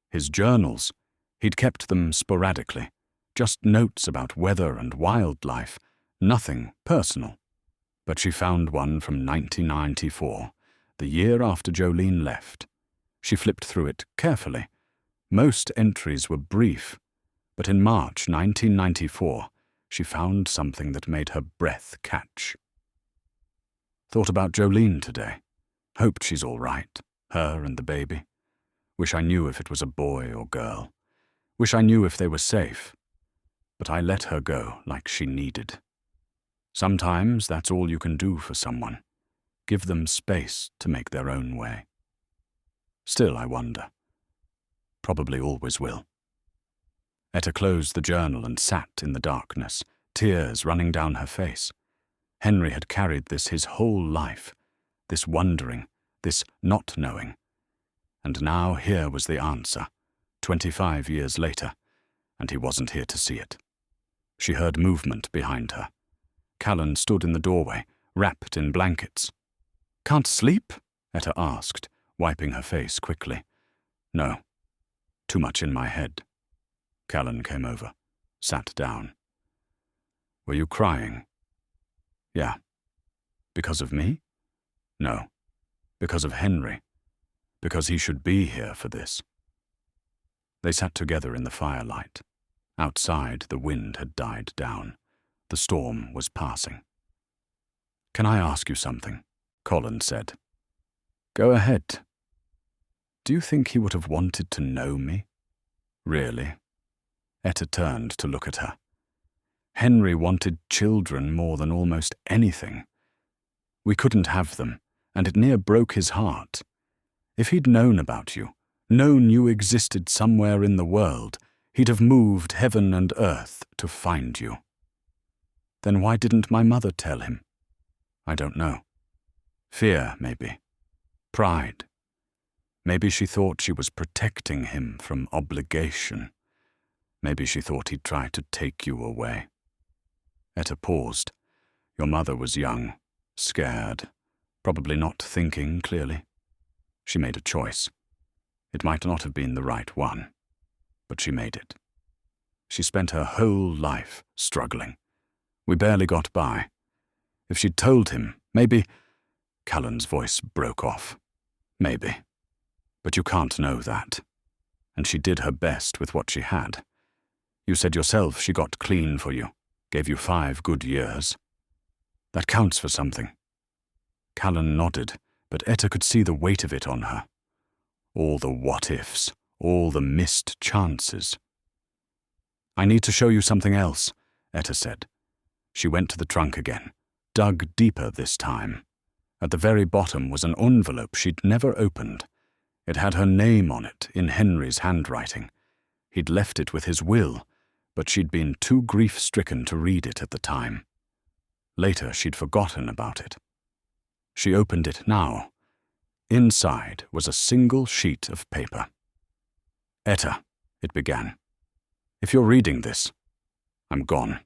His journals. He'd kept them sporadically, just notes about weather and wildlife, nothing personal. But she found one from 1994, the year after Jolene left. She flipped through it carefully. Most entries were brief, but in March 1994, she found something that made her breath catch. Thought about Jolene today. Hoped she's all right, her and the baby. Wish I knew if it was a boy or girl. Wish I knew if they were safe. But I let her go like she needed. Sometimes that's all you can do for someone. Give them space to make their own way. Still, I wonder. Probably always will. Etta closed the journal and sat in the darkness, tears running down her face. Henry had carried this his whole life, this wondering, this not knowing. And now here was the answer, 25 years later, and he wasn't here to see it. She heard movement behind her. Callen stood in the doorway, wrapped in blankets. "Can't sleep?" Etta asked, wiping her face quickly. "No. Too much in my head." Callen came over, sat down. "Were you crying?" "Yeah." "Because of me?" "No. Because of Henry. Because he should be here for this." They sat together in the firelight. Outside, the wind had died down. The storm was passing. "Can I ask you something?" Callen said. "Go ahead." "Do you think he would have wanted to know me?" "Really?" Etta turned to look at her. Henry wanted children more than almost anything. We couldn't have them, and it near broke his heart. If he'd known about you, known you existed somewhere in the world, he'd have moved heaven and earth to find you. Then why didn't my mother tell him? I don't know. Fear, maybe. Pride. Maybe she thought she was protecting him from obligation. Maybe she thought he'd try to take you away. Etta paused. Your mother was young, scared, probably not thinking clearly. She made a choice. It might not have been the right one, but she made it. She spent her whole life struggling. We barely got by. If she'd told him, maybe... Callen's voice broke off. Maybe. But you can't know that. And she did her best with what she had. You said yourself she got clean for you, gave you 5 good years. That counts for something. Callen nodded, but Etta could see the weight of it on her. All the what-ifs, all the missed chances. I need to show you something else, Etta said. She went to the trunk again, dug deeper this time. At the very bottom was an envelope she'd never opened. It had her name on it in Henry's handwriting. He'd left it with his will, but she'd been too grief-stricken to read it at the time. Later, she'd forgotten about it. She opened it now. Inside was a single sheet of paper. Etta, it began. If you're reading this, I'm gone.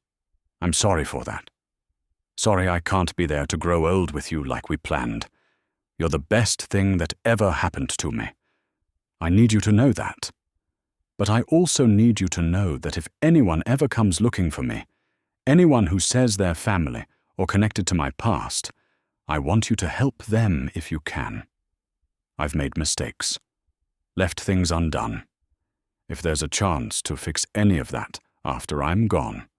I'm sorry for that. Sorry I can't be there to grow old with you like we planned. You're the best thing that ever happened to me. I need you to know that. But I also need you to know that if anyone ever comes looking for me, anyone who says they're family or connected to my past, I want you to help them if you can. I've made mistakes, left things undone. If there's a chance to fix any of that after I'm gone,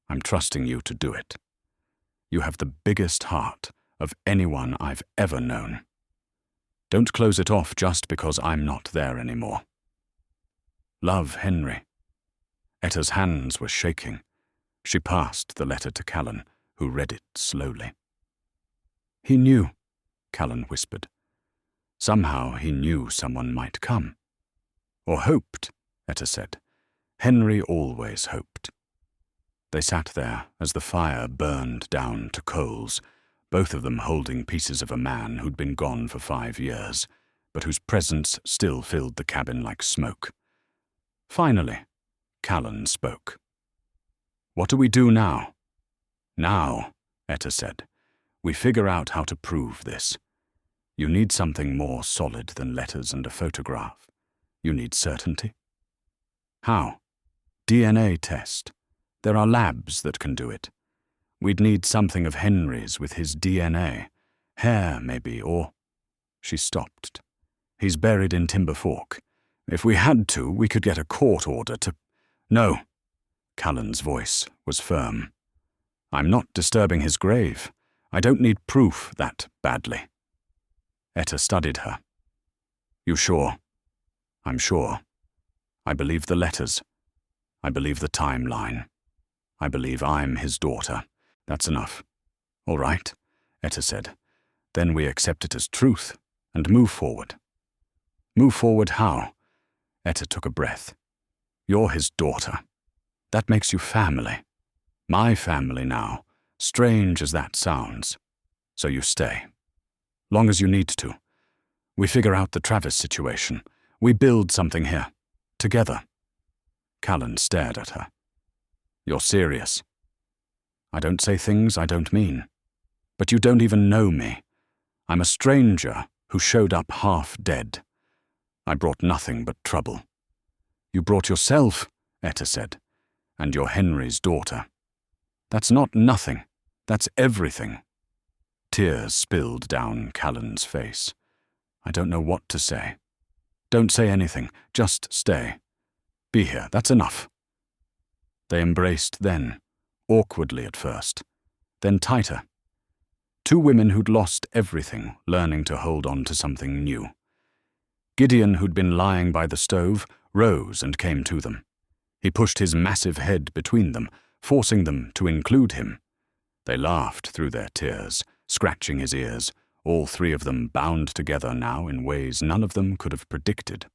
I'm trusting you to do it. You have the biggest heart of anyone I've ever known. Don't close it off just because I'm not there anymore. Love, Henry. Etta's hands were shaking. She passed the letter to Callen, who read it slowly. He knew, Callen whispered. Somehow he knew someone might come. Or hoped, Etta said. Henry always hoped. They sat there as the fire burned down to coals, both of them holding pieces of a man who'd been gone for 5 years, but whose presence still filled the cabin like smoke. Finally, Callen spoke. What do we do now? Now, Etta said, we figure out how to prove this. You need something more solid than letters and a photograph. You need certainty. How? DNA test. There are labs that can do it. We'd need something of Henry's with his DNA. Hair, maybe, or... She stopped. He's buried in Timber Fork. If we had to, we could get a court order to... No. Callen's voice was firm. I'm not disturbing his grave. I don't need proof that badly. Etta studied her. You sure? I'm sure. I believe the letters. I believe the timeline. I believe I'm his daughter. That's enough. All right, Etta said. Then we accept it as truth and move forward. Move forward how? Etta took a breath. You're his daughter. That makes you family. My family now, strange as that sounds. So you stay. Long as you need to. We figure out the Travis situation. We build something here. Together. Callen stared at her. You're serious. I don't say things I don't mean. But you don't even know me. I'm a stranger who showed up half dead. I brought nothing but trouble. You brought yourself, Etta said, and you're Henry's daughter. That's not nothing. That's everything. Tears spilled down Callen's face. I don't know what to say. Don't say anything. Just stay. Be here. That's enough. They embraced then, awkwardly at first, then tighter. Two women who'd lost everything, learning to hold on to something new. Gideon, who'd been lying by the stove, rose and came to them. He pushed his massive head between them, forcing them to include him. They laughed through their tears, scratching his ears, all three of them bound together now in ways none of them could have predicted.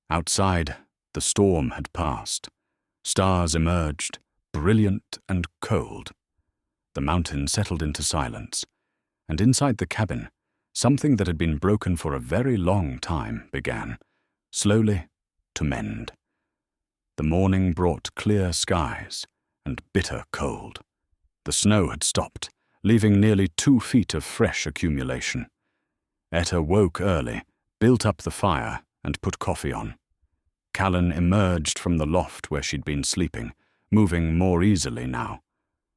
Outside, the storm had passed. Stars emerged, brilliant and cold. The mountain settled into silence, and inside the cabin, something that had been broken for a very long time began, slowly, to mend. The morning brought clear skies and bitter cold. The snow had stopped, leaving nearly 2 feet of fresh accumulation. Etta woke early, built up the fire, and put coffee on. Callen emerged from the loft where she'd been sleeping, moving more easily now.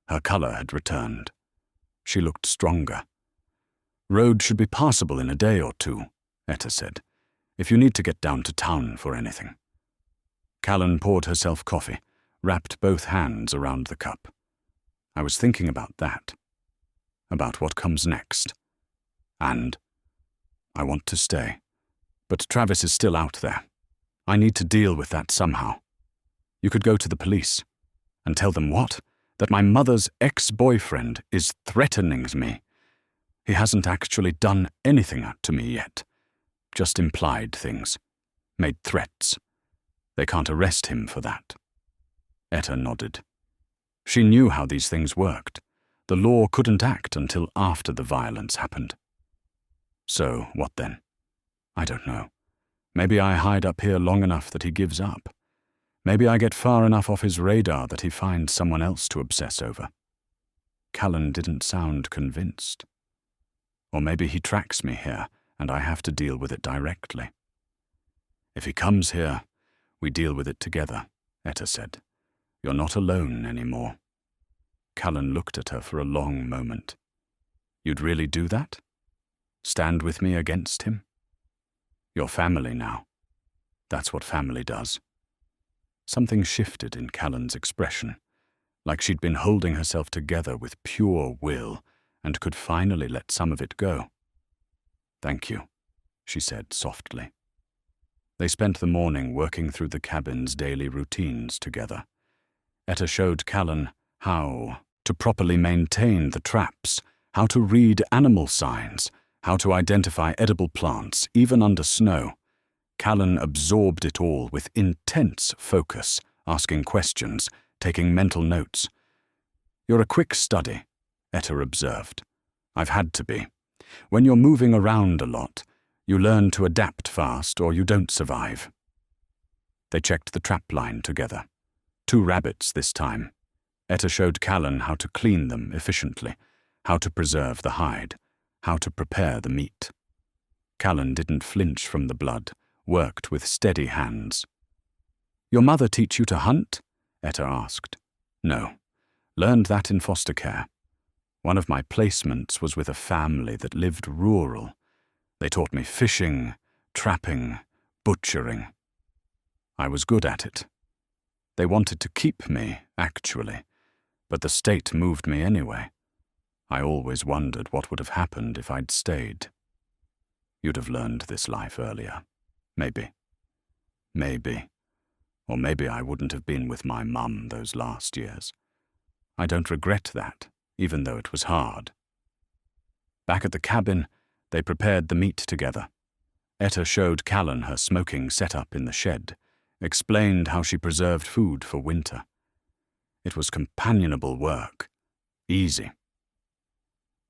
Her color had returned. She looked stronger. Road should be passable in a day or 2, Etta said, if you need to get down to town for anything. Callen poured herself coffee, wrapped both hands around the cup. I was thinking about that, about what comes next. And I want to stay. But Travis is still out there. I need to deal with that somehow. You could go to the police and tell them what? That my mother's ex-boyfriend is threatening me. He hasn't actually done anything to me yet. Just implied things. Made threats. They can't arrest him for that. Etta nodded. She knew how these things worked. The law couldn't act until after the violence happened. So, what then? I don't know. Maybe I hide up here long enough that he gives up. Maybe I get far enough off his radar that he finds someone else to obsess over. Callen didn't sound convinced. Or maybe he tracks me here, and I have to deal with it directly. If he comes here, we deal with it together, Etta said. You're not alone anymore. Callen looked at her for a long moment. You'd really do that? Stand with me against him? You're family now. That's what family does. Something shifted in Callen's expression, like she'd been holding herself together with pure will and could finally let some of it go. Thank you, she said softly. They spent the morning working through the cabin's daily routines together. Etta showed Callen how to properly maintain the traps, how to read animal signs, how to identify edible plants, even under snow. Callen absorbed it all with intense focus, asking questions, taking mental notes. You're a quick study, Etta observed. I've had to be. When you're moving around a lot, you learn to adapt fast or you don't survive. They checked the trap line together. 2 rabbits this time. Etta showed Callen how to clean them efficiently, how to preserve the hide, how to prepare the meat. Callen didn't flinch from the blood, worked with steady hands. Your mother teach you to hunt? Etta asked. No. Learned that in foster care. One of my placements was with a family that lived rural. They taught me fishing, trapping, butchering. I was good at it. They wanted to keep me, actually, but the state moved me anyway. I always wondered what would have happened if I'd stayed. You'd have learned this life earlier. Maybe. Maybe. Or maybe I wouldn't have been with my mum those last years. I don't regret that, even though it was hard. Back at the cabin, they prepared the meat together. Etta showed Callen her smoking setup in the shed, explained how she preserved food for winter. It was companionable work. Easy.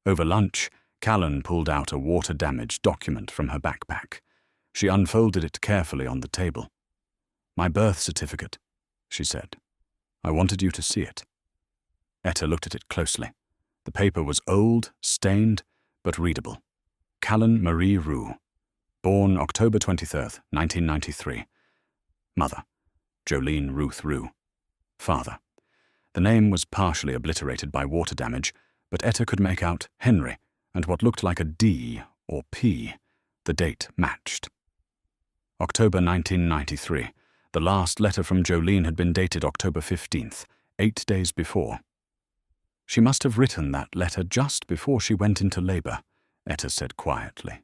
Over lunch, Callen pulled out a water-damaged document from her backpack. She unfolded it carefully on the table. My birth certificate, she said. I wanted you to see it. Etta looked at it closely. The paper was old, stained, but readable. Callen Marie Roux. Born October 23rd, 1993. Mother, Jolene Ruth Roux. Father. The name was partially obliterated by water damage, but Etta could make out Henry and what looked like a D or P. The date matched. October 1993. The last letter from Jolene had been dated October 15th, 8 days before. She must have written that letter just before she went into labor, Etta said quietly,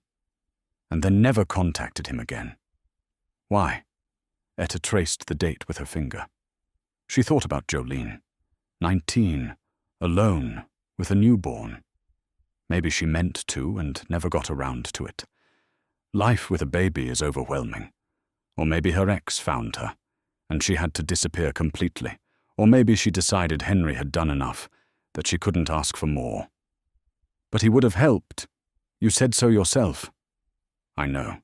and then never contacted him again. Why? Etta traced the date with her finger. She thought about Jolene. 19, alone, with a newborn. Maybe she meant to and never got around to it. Life with a baby is overwhelming. Or maybe her ex found her, and she had to disappear completely. Or maybe she decided Henry had done enough, that she couldn't ask for more. But he would have helped. You said so yourself. I know.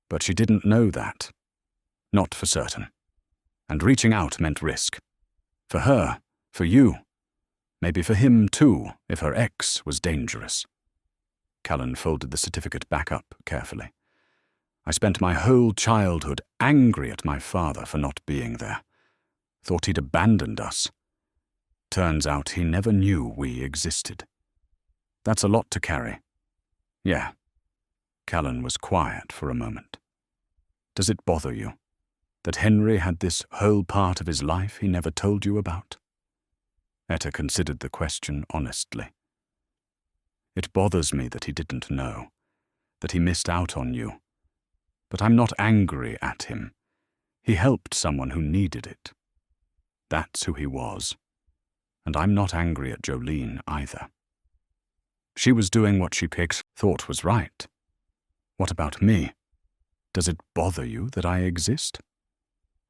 But she didn't know that. Not for certain. And reaching out meant risk. For her, for you. Maybe for him too, if her ex was dangerous. Callen folded the certificate back up carefully. I spent my whole childhood angry at my father for not being there. Thought he'd abandoned us. Turns out he never knew we existed. That's a lot to carry. Yeah. Callen was quiet for a moment. Does it bother you that Henry had this whole part of his life he never told you about? Etta considered the question honestly. It bothers me that he didn't know, that he missed out on you. But I'm not angry at him. He helped someone who needed it. That's who he was. And I'm not angry at Jolene either. She was doing what she thought was right. What about me? Does it bother you that I exist?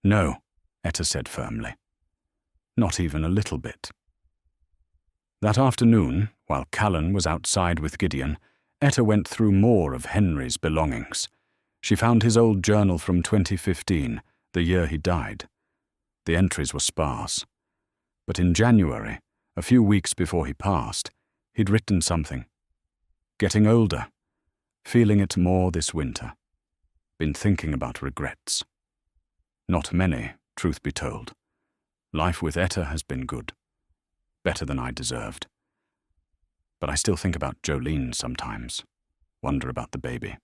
No, Etta said firmly. Not even a little bit. That afternoon, while Callen was outside with Gideon, Etta went through more of Henry's belongings. She found his old journal from 2015, the year he died. The entries were sparse. But in January, a few weeks before he passed, he'd written something. Getting older. Feeling it more this winter. Been thinking about regrets. Not many, truth be told. Life with Etta has been good. Better than I deserved. But I still think about Jolene sometimes. Wonder about the baby.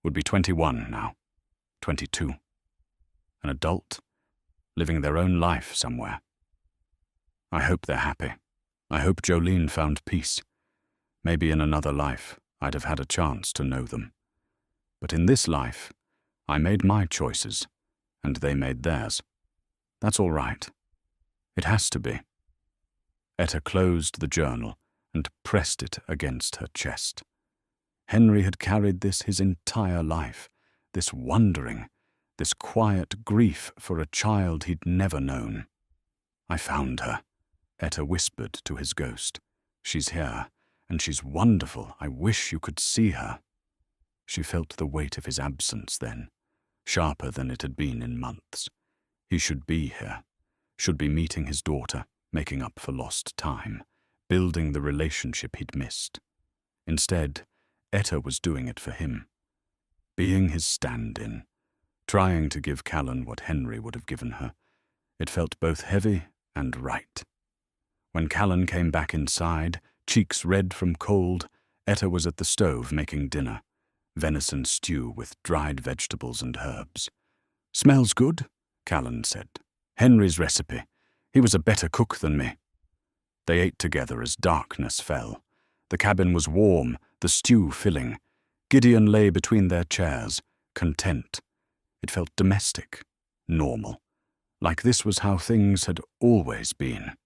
Would be 21 now. 22. An adult, living their own life somewhere. I hope they're happy. I hope Jolene found peace. Maybe in another life I'd have had a chance to know them. But in this life, I made my choices, and they made theirs. That's all right. It has to be. Etta closed the journal and pressed it against her chest. Henry had carried this his entire life, this wondering, this quiet grief for a child he'd never known. I found her, Etta whispered to his ghost. She's here, and she's wonderful. I wish you could see her. She felt the weight of his absence then, sharper than it had been in months. He should be here, should be meeting his daughter, making up for lost time, building the relationship he'd missed. Instead, Etta was doing it for him, being his stand-in, trying to give Callen what Henry would have given her. It felt both heavy and right. When Callen came back inside, cheeks red from cold, Etta was at the stove making dinner, venison stew with dried vegetables and herbs. "Smells good," Callen said. "Henry's recipe. He was a better cook than me." They ate together as darkness fell. The cabin was warm, the stew filling. Gideon lay between their chairs, content. It felt domestic, normal, like this was how things had always been.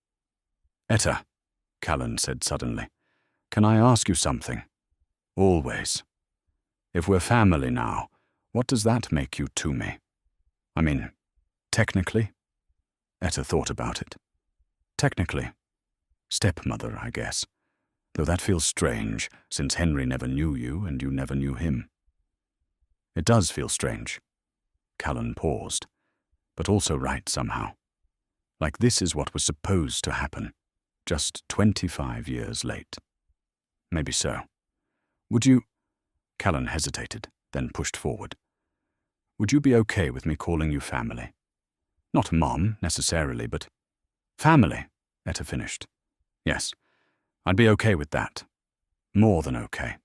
"Etta," Callen said suddenly, "can I ask you something?" "Always. If we're family now, what does that make you to me? I mean, technically?" Etta thought about it. "Technically. Stepmother, I guess. Though that feels strange, since Henry never knew you and you never knew him." "It does feel strange." Callen paused, but also right somehow. Like this is what was supposed to happen, just 25 years late. Maybe so. "Would you—" Callen hesitated, then pushed forward. "Would you be okay with me calling you family? Not Mom, necessarily, but—" "Family," Etta finished. "Yes, I'd be okay with that. More than okay."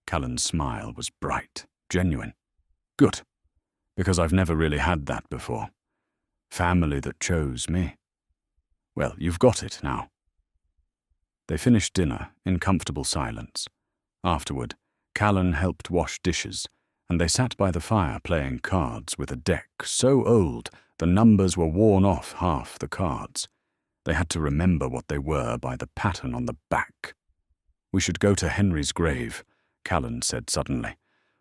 Callen's smile was bright, genuine. "Good, because I've never really had that before. Family that chose me. Well, you've got it now." They finished dinner in comfortable silence. Afterward, Callen helped wash dishes, and they sat by the fire playing cards with a deck so old the numbers were worn off half the cards. They had to remember what they were by the pattern on the back. "We should go to Henry's grave," Callen said suddenly.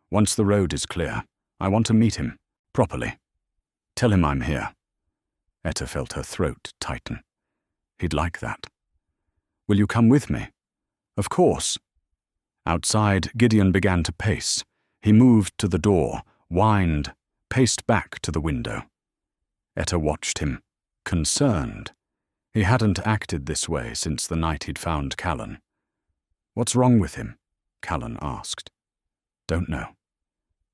"Once the road is clear, I want to meet him, properly. Tell him I'm here." Etta felt her throat tighten. He'd like that. "Will you come with me?" "Of course." Outside, Gideon began to pace. He moved to the door, whined, paced back to the window. Etta watched him, concerned. He hadn't acted this way since the night he'd found Callen. "What's wrong with him?" Callen asked. "Don't know."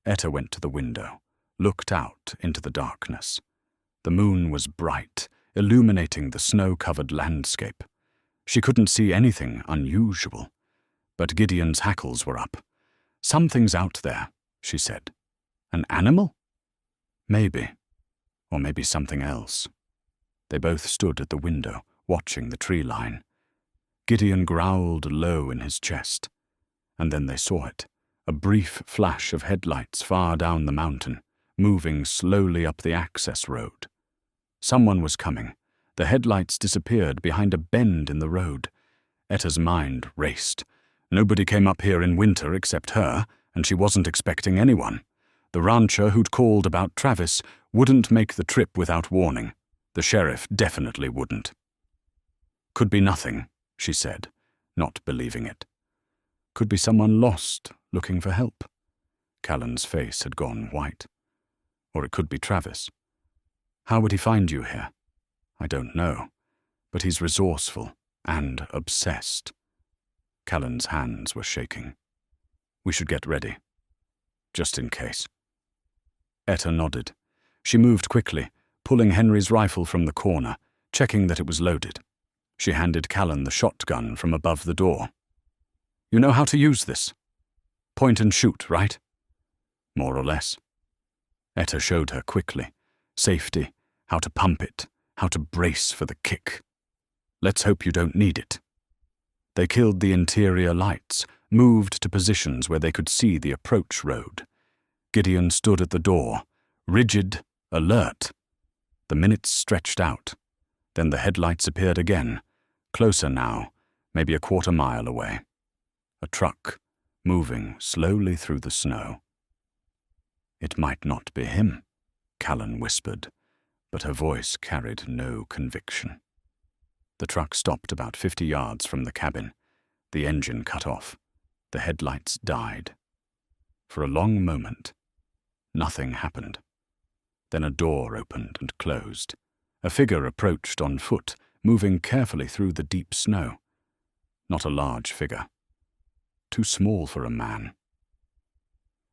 Etta went to the window, looked out into the darkness. The moon was bright, illuminating the snow-covered landscape. She couldn't see anything unusual, but Gideon's hackles were up. "Something's out there," she said. "An animal?" "Maybe. Or maybe something else." They both stood at the window, watching the tree line. Gideon growled low in his chest. And then they saw it, a brief flash of headlights far down the mountain, moving slowly up the access road. Someone was coming. The headlights disappeared behind a bend in the road. Etta's mind raced. Nobody came up here in winter except her, and she wasn't expecting anyone. The rancher who'd called about Travis wouldn't make the trip without warning. The sheriff definitely wouldn't. "Could be nothing," she said, not believing it. "Could be someone lost, looking for help." Callen's face had gone white. "Or it could be Travis. How would he find you here?" "I don't know, but he's resourceful and obsessed." Callen's hands were shaking. We should get ready. Just in case. Etta nodded. She moved quickly, pulling Henry's rifle from the corner, checking that it was loaded. She handed Callen the shotgun from above the door. You know how to use this? Point and shoot, right? More or less. Etta showed her quickly. Safety, how to pump it, how to brace for the kick. Let's hope you don't need it. They killed the interior lights, moved to positions where they could see the approach road. Gideon stood at the door, rigid, alert. The minutes stretched out. Then the headlights appeared again, closer now, maybe a quarter-mile away. A truck, moving slowly through the snow. It might not be him, Callen whispered, but her voice carried no conviction. The truck stopped about 50 yards from the cabin. The engine cut off. The headlights died. For a long moment, nothing happened. Then a door opened and closed. A figure approached on foot, moving carefully through the deep snow. Not a large figure. Too small for a man.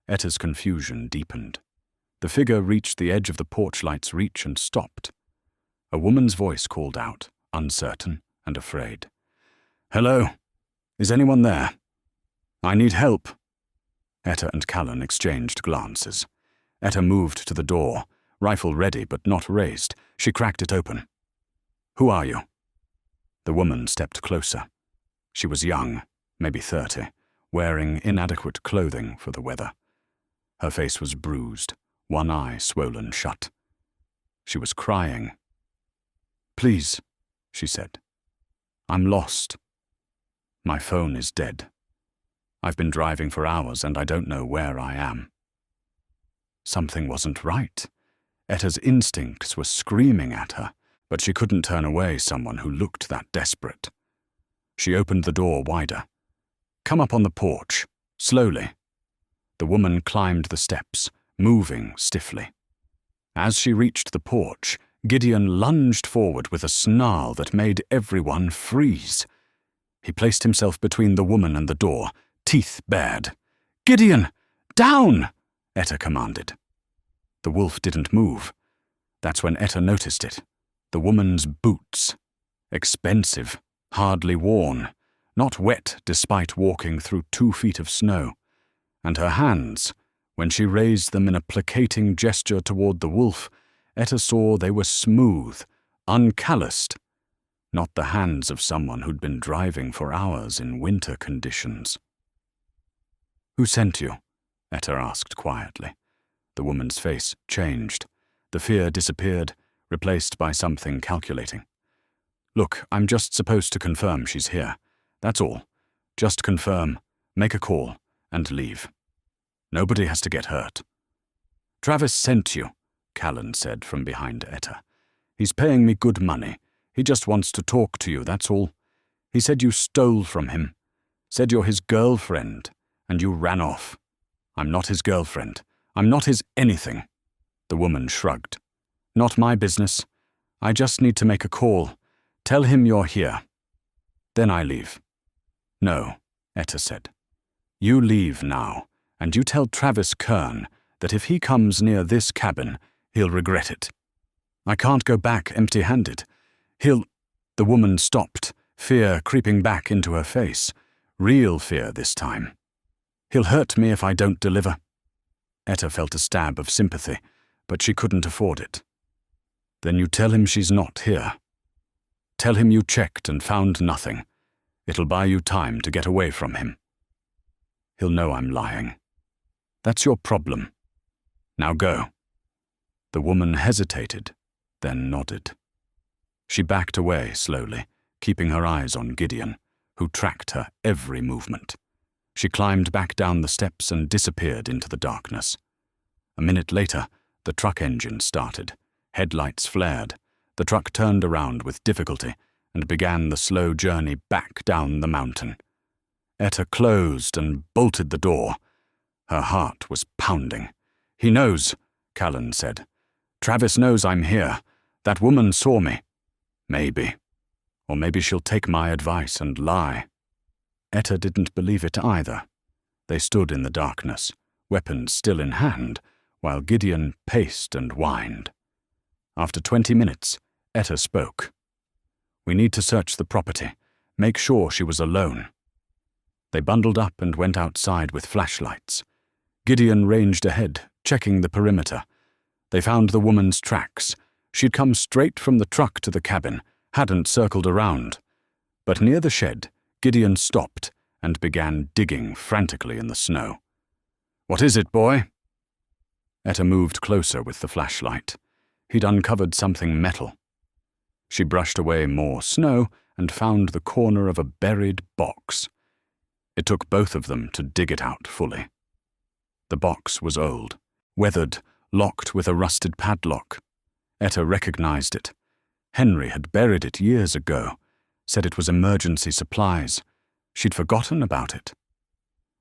Etta's confusion deepened. The figure reached the edge of the porch light's reach and stopped. A woman's voice called out, uncertain and afraid. "Hello? Is anyone there? I need help." Etta and Callen exchanged glances. Etta moved to the door, rifle ready but not raised. She cracked it open. "Who are you?" The woman stepped closer. She was young, maybe 30, wearing inadequate clothing for the weather. Her face was bruised, one eye swollen shut. She was crying. "Please," she said. "I'm lost. My phone is dead. I've been driving for hours and I don't know where I am." Something wasn't right. Etta's instincts were screaming at her, but she couldn't turn away someone who looked that desperate. She opened the door wider. "Come up on the porch, slowly." The woman climbed the steps, moving stiffly. As she reached the porch, Gideon lunged forward with a snarl that made everyone freeze. He placed himself between the woman and the door, teeth bared. "Gideon, down!" Etta commanded. The wolf didn't move. That's when Etta noticed it. The woman's boots. Expensive, hardly worn, not wet despite walking through 2 feet of snow. And her hands, when she raised them in a placating gesture toward the wolf, Etta saw they were smooth, uncalloused. Not the hands of someone who'd been driving for hours in winter conditions. "Who sent you?" Etta asked quietly. The woman's face changed. The fear disappeared, replaced by something calculating. "Look, I'm just supposed to confirm she's here. That's all. Just confirm, make a call, and leave. Nobody has to get hurt." "Travis sent you," Callen said from behind Etta. "He's paying me good money. He just wants to talk to you, that's all. He said you stole from him. Said you're his girlfriend, and you ran off. I'm not his girlfriend. I'm not his anything." The woman shrugged. "Not my business. I just need to make a call. Tell him you're here. Then I leave." "No," Etta said. "You leave now, and you tell Travis Kern that if he comes near this cabin, he'll regret it. I can't go back empty-handed. He'll—" The woman stopped, fear creeping back into her face. Real fear this time. "He'll hurt me if I don't deliver." Etta felt a stab of sympathy, but she couldn't afford it. "Then you tell him she's not here. Tell him you checked and found nothing. It'll buy you time to get away from him. He'll know I'm lying. That's your problem. Now go." The woman hesitated, then nodded. She backed away slowly, keeping her eyes on Gideon, who tracked her every movement. She climbed back down the steps and disappeared into the darkness. A minute later, the truck engine started. Headlights flared. The truck turned around with difficulty and began the slow journey back down the mountain. Etta closed and bolted the door. Her heart was pounding. "He knows," Callen said. "Travis knows I'm here. That woman saw me. Maybe. Or maybe she'll take my advice and lie." Etta didn't believe it either. They stood in the darkness, weapons still in hand, while Gideon paced and whined. After 20 minutes, Etta spoke. "We need to search the property. Make sure she was alone." They bundled up and went outside with flashlights. Gideon ranged ahead, checking the perimeter. They found the woman's tracks. She'd come straight from the truck to the cabin, hadn't circled around. But near the shed, Gideon stopped and began digging frantically in the snow. "What is it, boy?" Etta moved closer with the flashlight. He'd uncovered something metal. She brushed away more snow and found the corner of a buried box. It took both of them to dig it out fully. The box was old, weathered, locked with a rusted padlock. Etta recognized it. Henry had buried it years ago, said it was emergency supplies. She'd forgotten about it.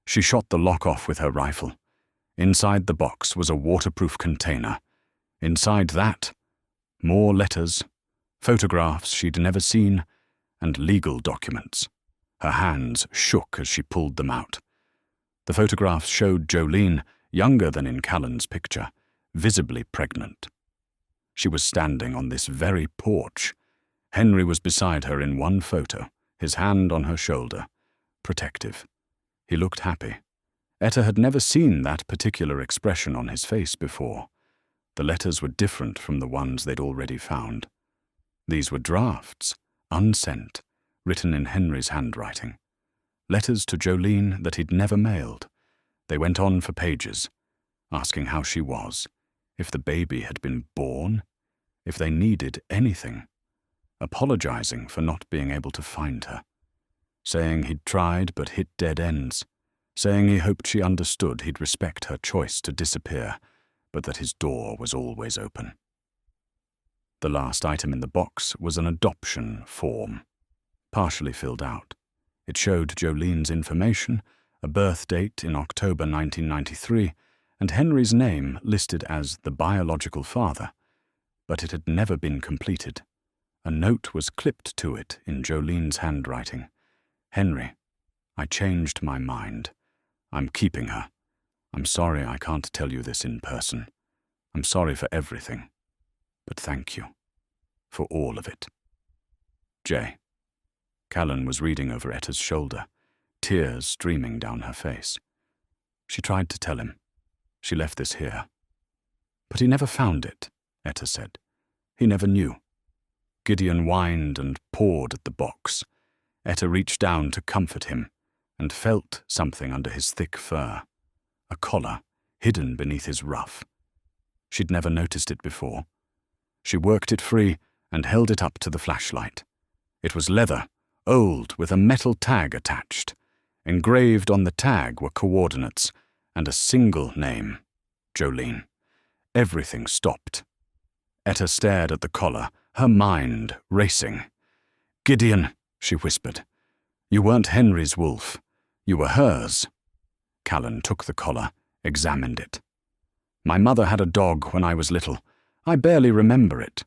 She shot the lock off with her rifle. Inside the box was a waterproof container. Inside that, more letters, photographs she'd never seen, and legal documents. Her hands shook as she pulled them out. The photographs showed Jolene, younger than in Callen's picture, visibly pregnant. She was standing on this very porch. Henry was beside her in one photo, his hand on her shoulder, protective. He looked happy. Etta had never seen that particular expression on his face before. The letters were different from the ones they'd already found. These were drafts, unsent, written in Henry's handwriting. Letters to Jolene that he'd never mailed. They went on for pages, asking how she was, if the baby had been born, if they needed anything, apologizing for not being able to find her, saying he'd tried but hit dead ends, saying he hoped she understood he'd respect her choice to disappear, but that his door was always open. The last item in the box was an adoption form, partially filled out. It showed Jolene's information, a birth date in October 1993, and Henry's name listed as the biological father, but it had never been completed. A note was clipped to it in Jolene's handwriting. "Henry, I changed my mind. I'm keeping her. I'm sorry I can't tell you this in person. I'm sorry for everything. But thank you. For all of it. J." Callen was reading over Etta's shoulder, tears streaming down her face. She tried to tell him. She left this here. But he never found it, Etta said. He never knew. Gideon whined and pawed at the box. Etta reached down to comfort him and felt something under his thick fur. A collar hidden beneath his ruff. She'd never noticed it before. She worked it free and held it up to the flashlight. It was leather, old, with a metal tag attached. Engraved on the tag were coordinates and a single name, Jolene. Everything stopped. Etta stared at the collar, her mind racing. "Gideon," she whispered. "You weren't Henry's wolf. You were hers." Callen took the collar, examined it. "My mother had a dog when I was little. I barely remember it."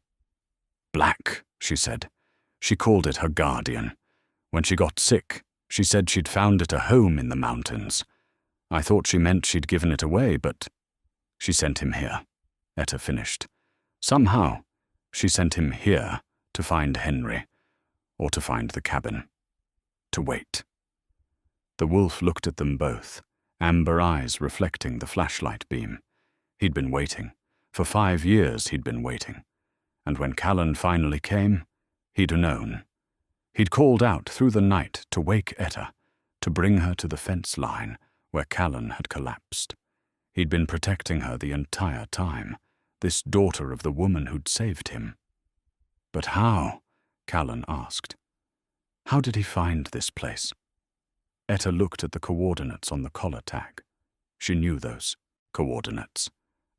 "Black," she said. She called it her guardian. When she got sick, she said she'd found it a home in the mountains. I thought she meant she'd given it away, but she sent him here," Etta finished. "Somehow, she sent him here to find Henry, or to find the cabin. To wait." The wolf looked at them both, amber eyes reflecting the flashlight beam. He'd been waiting. For 5 years he'd been waiting. And when Callen finally came, he'd known. He'd called out through the night to wake Etta, to bring her to the fence line where Callen had collapsed. He'd been protecting her the entire time, this daughter of the woman who'd saved him. "But how?" Callen asked. "How did he find this place?" Etta looked at the coordinates on the collar tag. She knew those coordinates.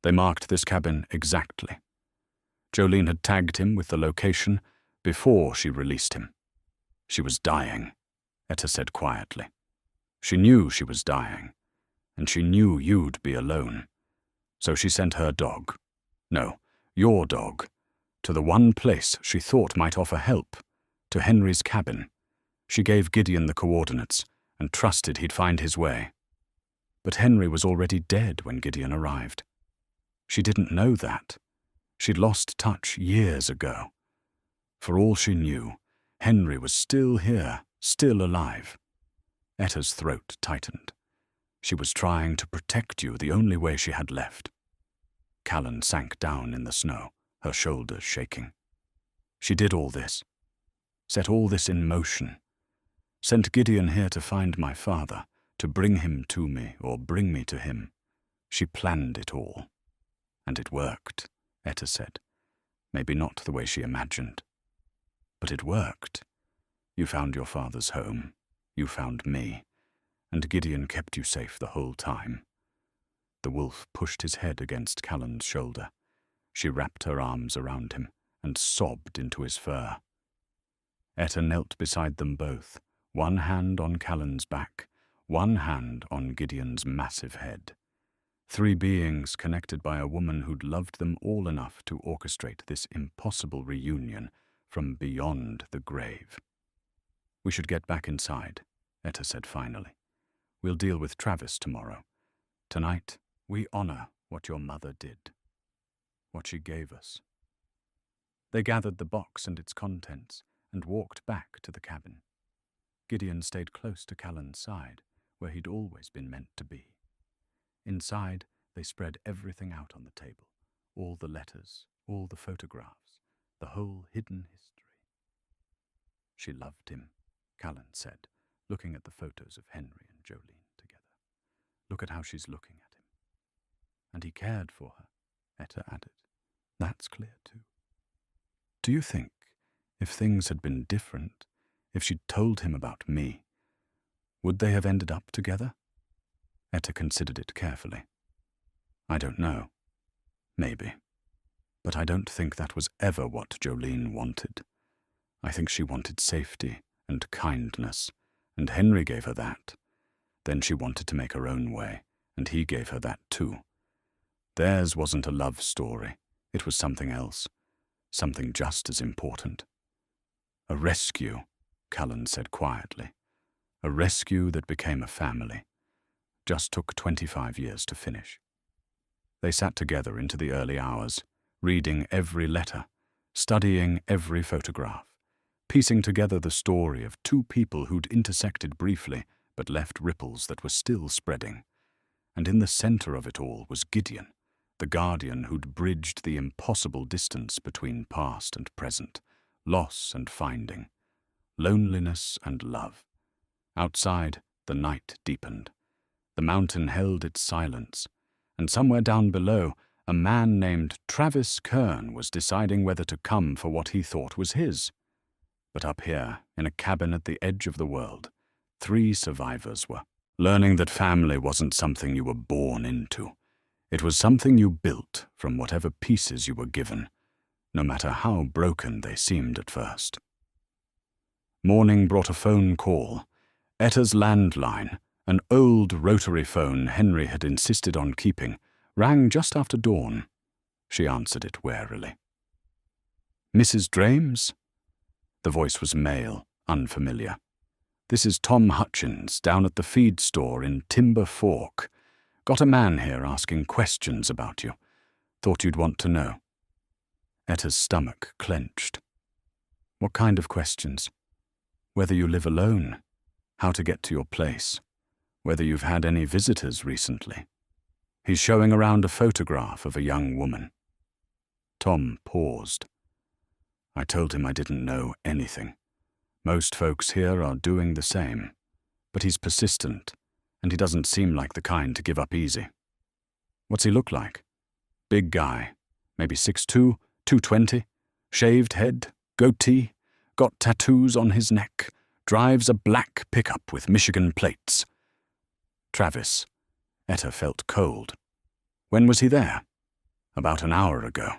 They marked this cabin exactly. Jolene had tagged him with the location before she released him. "She was dying," Etta said quietly. "She knew she was dying, and she knew you'd be alone. So she sent her dog, no, your dog, to the one place she thought might offer help, to Henry's cabin. She gave Gideon the coordinates and trusted he'd find his way." But Henry was already dead when Gideon arrived. She didn't know that. She'd lost touch years ago. For all she knew, Henry was still here, still alive. Etta's throat tightened. She was trying to protect you the only way she had left. Callen sank down in the snow, her shoulders shaking. She did all this, set all this in motion, sent Gideon here to find my father, to bring him to me or bring me to him. She planned it all. And it worked, Etta said. Maybe not the way she imagined. But it worked. You found your father's home. You found me. And Gideon kept you safe the whole time. The wolf pushed his head against Callen's shoulder. She wrapped her arms around him and sobbed into his fur. Etta knelt beside them both, one hand on Callen's back, one hand on Gideon's massive head. Three beings connected by a woman who'd loved them all enough to orchestrate this impossible reunion from beyond the grave. We should get back inside, Etta said finally. We'll deal with Travis tomorrow. Tonight, we honor what your mother did, what she gave us. They gathered the box and its contents and walked back to the cabin. Gideon stayed close to Callen's side, where he'd always been meant to be. Inside, they spread everything out on the table, all the letters, all the photographs, the whole hidden history. She loved him, Callen said, looking at the photos of Henry and Jolene together. Look at how she's looking at him. And he cared for her, Etta added. That's clear too. Do you think, if things had been different, if she'd told him about me, would they have ended up together? Etta considered it carefully. I don't know. Maybe. But I don't think that was ever what Jolene wanted. I think she wanted safety and kindness, and Henry gave her that. Then she wanted to make her own way, and he gave her that too. Theirs wasn't a love story. It was something else, something just as important. A rescue, Callen said quietly. A rescue that became a family. Just took 25 years to finish. They sat together into the early hours, reading every letter, studying every photograph, piecing together the story of two people who'd intersected briefly but left ripples that were still spreading. And in the center of it all was Gideon, the guardian who'd bridged the impossible distance between past and present, loss and finding, loneliness and love. Outside, the night deepened. The mountain held its silence, and somewhere down below, a man named Travis Kern was deciding whether to come for what he thought was his. But up here, in a cabin at the edge of the world, 3 survivors were, learning that family wasn't something you were born into. It was something you built from whatever pieces you were given, no matter how broken they seemed at first. Morning brought a phone call. Etta's landline, an old rotary phone Henry had insisted on keeping, rang just after dawn. She answered it warily. Mrs. Drames? The voice was male, unfamiliar. This is Tom Hutchins, down at the feed store in Timber Fork. Got a man here asking questions about you. Thought you'd want to know. Etta's stomach clenched. What kind of questions? Whether you live alone, how to get to your place, whether you've had any visitors recently. He's showing around a photograph of a young woman. Tom paused. I told him I didn't know anything. Most folks here are doing the same, but he's persistent, and he doesn't seem like the kind to give up easy. What's he look like? Big guy, maybe 6'2", 220, shaved head, goatee, got tattoos on his neck, drives a black pickup with Michigan plates. Travis. Etta felt cold. When was he there? About an hour ago.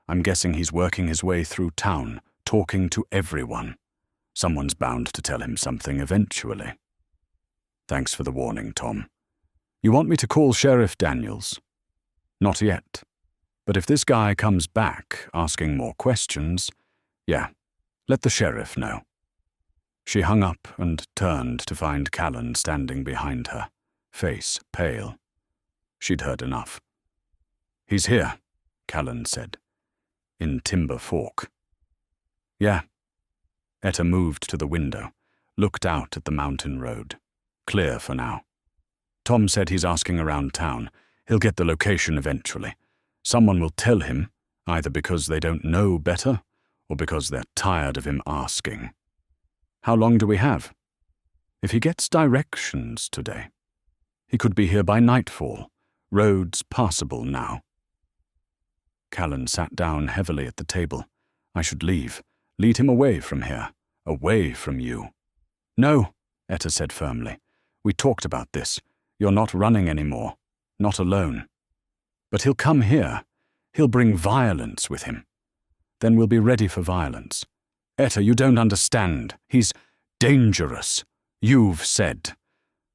I'm guessing he's working his way through town, talking to everyone. Someone's bound to tell him something eventually. Thanks for the warning, Tom. You want me to call Sheriff Daniels? Not yet. But if this guy comes back asking more questions, yeah, let the sheriff know. She hung up and turned to find Callen standing behind her, face pale. She'd heard enough. "He's here," Callen said. "In Timber Fork." "Yeah." Etta moved to the window, looked out at the mountain road. Clear for now. "Tom said he's asking around town. He'll get the location eventually. Someone will tell him, either because they don't know better or because they're tired of him asking." "How long do we have?" "If he gets directions today. He could be here by nightfall. Roads passable now." Callen sat down heavily at the table. "I should leave. Lead him away from here. Away from you." "No," Etta said firmly. "We talked about this. You're not running anymore. Not alone. But he'll come here. He'll bring violence with him. Then we'll be ready for violence. Etta, you don't understand. He's dangerous. You've said.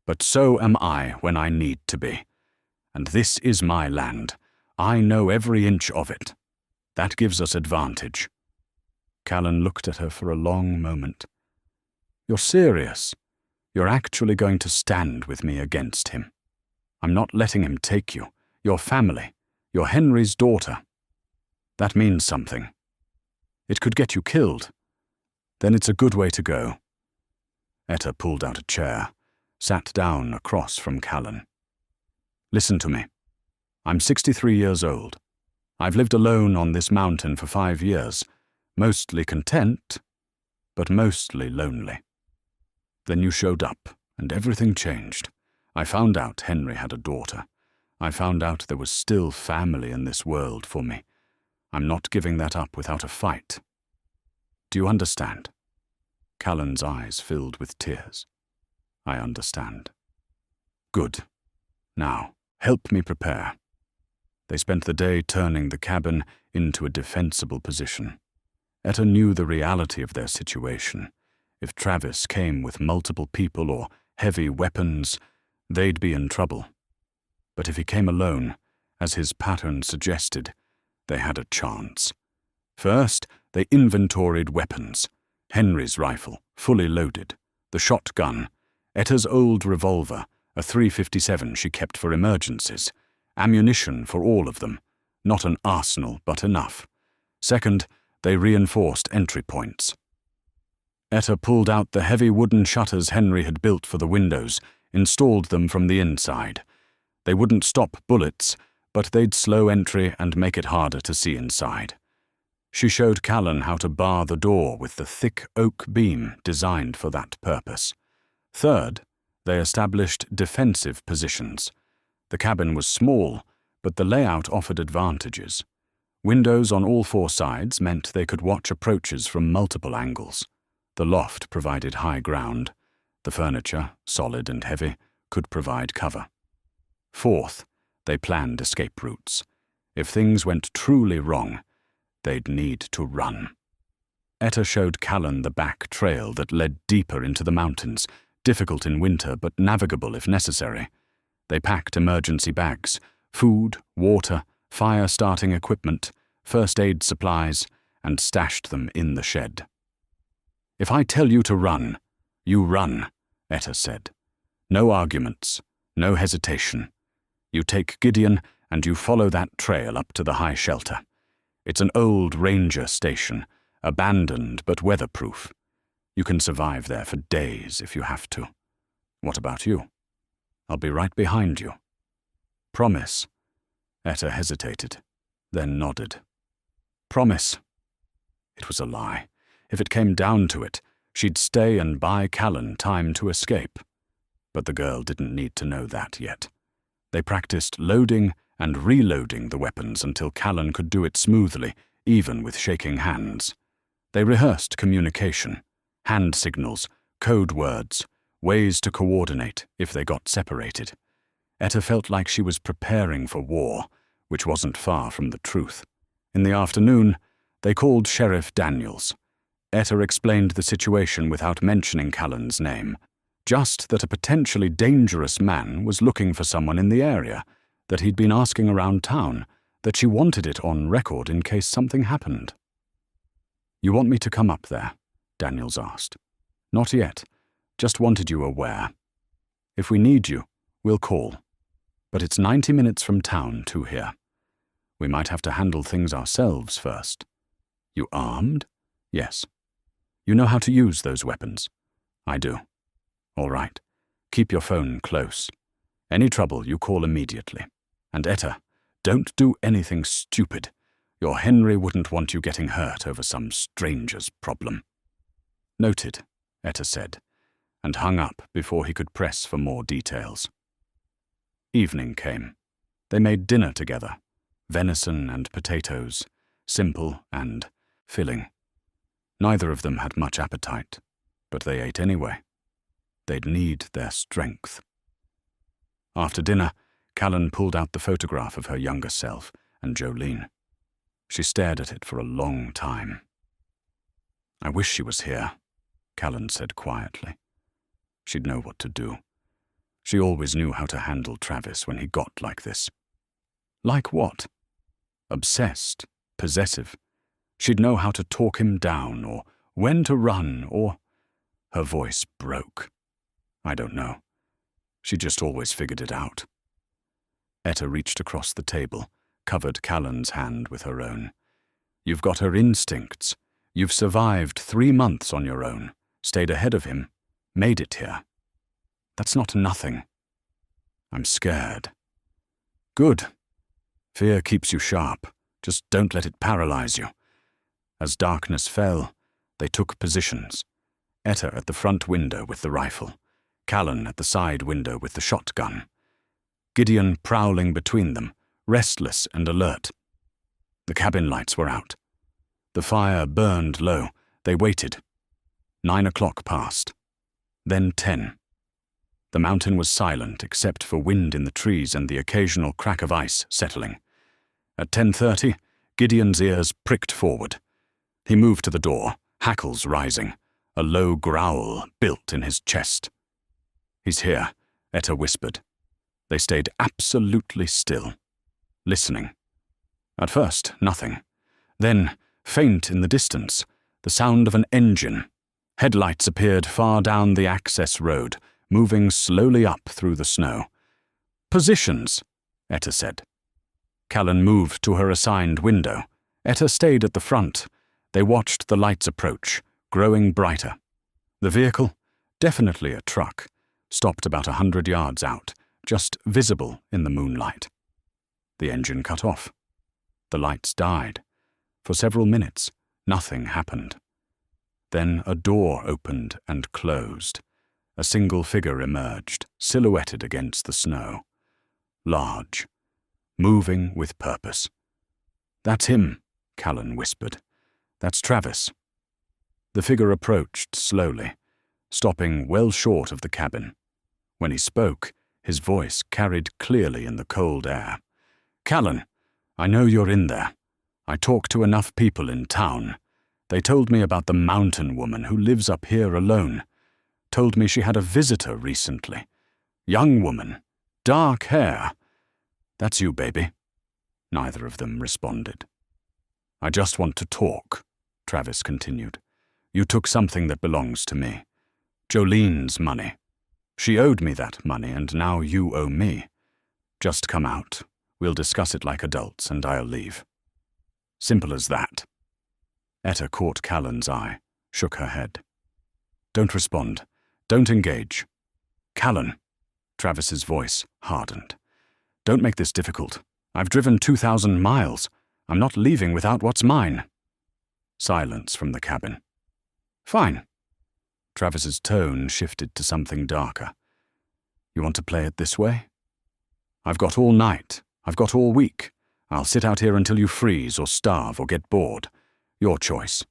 But so am I when I need to be. And this is my land. I know every inch of it. That gives us advantage." Callen looked at her for a long moment. "You're serious? You're actually going to stand with me against him? I'm not letting him take you. Your family. You're Henry's daughter. That means something. It could get you killed. Then it's a good way to go." Etta pulled out a chair, sat down across from Callen. "Listen to me. I'm 63 years old. I've lived alone on this mountain for 5 years, mostly content, but mostly lonely. Then you showed up, and everything changed. I found out Henry had a daughter. I found out there was still family in this world for me. I'm not giving that up without a fight. Do you understand?" Callen's eyes filled with tears. "I understand." "Good. Now, help me prepare." They spent the day turning the cabin into a defensible position. Etta knew the reality of their situation. If Travis came with multiple people or heavy weapons, they'd be in trouble. But if he came alone, as his pattern suggested, they had a chance. First, they inventoried weapons. Henry's rifle, fully loaded. The shotgun. Etta's old revolver, a .357 she kept for emergencies. Ammunition for all of them. Not an arsenal, but enough. Second, they reinforced entry points. Etta pulled out the heavy wooden shutters Henry had built for the windows, installed them from the inside. They wouldn't stop bullets, but they'd slow entry and make it harder to see inside. She showed Callen how to bar the door with the thick oak beam designed for that purpose. Third, they established defensive positions. The cabin was small, but the layout offered advantages. Windows on all 4 sides meant they could watch approaches from multiple angles. The loft provided high ground. The furniture, solid and heavy, could provide cover. Fourth, they planned escape routes. If things went truly wrong, they'd need to run. Etta showed Callen the back trail that led deeper into the mountains, difficult in winter but navigable if necessary. They packed emergency bags, food, water, fire-starting equipment, first aid supplies, and stashed them in the shed. "If I tell you to run, you run," Etta said. "No arguments, no hesitation. You take Gideon and you follow that trail up to the high shelter. It's an old ranger station, abandoned but weatherproof. You can survive there for days if you have to. What about you? I'll be right behind you. Promise." Etta hesitated, then nodded. "Promise." It was a lie. If it came down to it, she'd stay and buy Callen time to escape. But the girl didn't need to know that yet. They practiced loading and reloading the weapons until Callen could do it smoothly, even with shaking hands. They rehearsed communication, hand signals, code words, ways to coordinate if they got separated. Etta felt like she was preparing for war, which wasn't far from the truth. In the afternoon, they called Sheriff Daniels. Etta explained the situation without mentioning Callen's name, just that a potentially dangerous man was looking for someone in the area, that he'd been asking around town, that she wanted it on record in case something happened. "You want me to come up there?" Daniels asked. "Not yet. Just wanted you aware. If we need you, we'll call. But it's 90 minutes from town to here. We might have to handle things ourselves first. You armed? Yes. You know how to use those weapons? I do. All right. Keep your phone close. Any trouble, you call immediately. And Etta, don't do anything stupid. Your Henry wouldn't want you getting hurt over some stranger's problem. Noted, Etta said, and hung up before he could press for more details. Evening came. They made dinner together. Venison and potatoes, simple and filling. Neither of them had much appetite, but they ate anyway. They'd need their strength. After dinner, Callen pulled out the photograph of her younger self and Jolene. She stared at it for a long time. I wish she was here, Callen said quietly. She'd know what to do. She always knew how to handle Travis when he got like this. Like what? Obsessed, possessive. She'd know how to talk him down, or when to run, or... Her voice broke. I don't know. She just always figured it out. Etta reached across the table, covered Callen's hand with her own. You've got her instincts. You've survived 3 months on your own, stayed ahead of him, made it here. That's not nothing. I'm scared. Good. Fear keeps you sharp. Just don't let it paralyze you. As darkness fell, they took positions. Etta at the front window with the rifle, Callen at the side window with the shotgun. Gideon prowling between them, restless and alert. The cabin lights were out. The fire burned low. They waited. 9 o'clock passed. Then 10. The mountain was silent except for wind in the trees and the occasional crack of ice settling. At 10:30, Gideon's ears pricked forward. He moved to the door, hackles rising, a low growl built in his chest. He's here, Etta whispered. They stayed absolutely still, listening. At first, nothing. Then, faint in the distance, the sound of an engine. Headlights appeared far down the access road, moving slowly up through the snow. Positions, Etta said. Callen moved to her assigned window. Etta stayed at the front. They watched the lights approach, growing brighter. The vehicle, definitely a truck, stopped about 100 yards out, just visible in the moonlight. The engine cut off. The lights died. For several minutes, nothing happened. Then a door opened and closed. A single figure emerged, silhouetted against the snow. Large, moving with purpose. That's him, Callen whispered. That's Travis. The figure approached slowly, stopping well short of the cabin. When he spoke, his voice carried clearly in the cold air. Callen, I know you're in there. I talked to enough people in town. They told me about the mountain woman who lives up here alone. Told me she had a visitor recently. Young woman, dark hair. That's you, baby. Neither of them responded. I just want to talk, Travis continued. You took something that belongs to me. Jolene's money. She owed me that money, and now you owe me. Just come out. We'll discuss it like adults, and I'll leave. Simple as that. Etta caught Callen's eye, shook her head. Don't respond. Don't engage. Callen. Travis's voice hardened. Don't make this difficult. I've driven 2,000 miles. I'm not leaving without what's mine. Silence from the cabin. Fine. Travis's tone shifted to something darker. You want to play it this way? I've got all night. I've got all week. I'll sit out here until you freeze or starve or get bored. Your choice.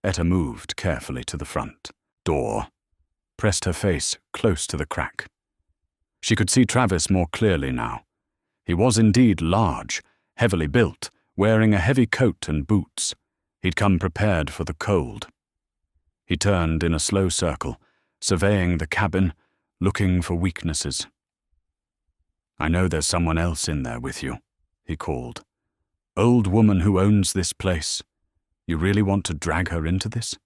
Etta moved carefully to the front door, pressed her face close to the crack. She could see Travis more clearly now. He was indeed large, heavily built, wearing a heavy coat and boots. He'd come prepared for the cold. He turned in a slow circle, surveying the cabin, looking for weaknesses. I know there's someone else in there with you, he called. Old woman who owns this place. You really want to drag her into this?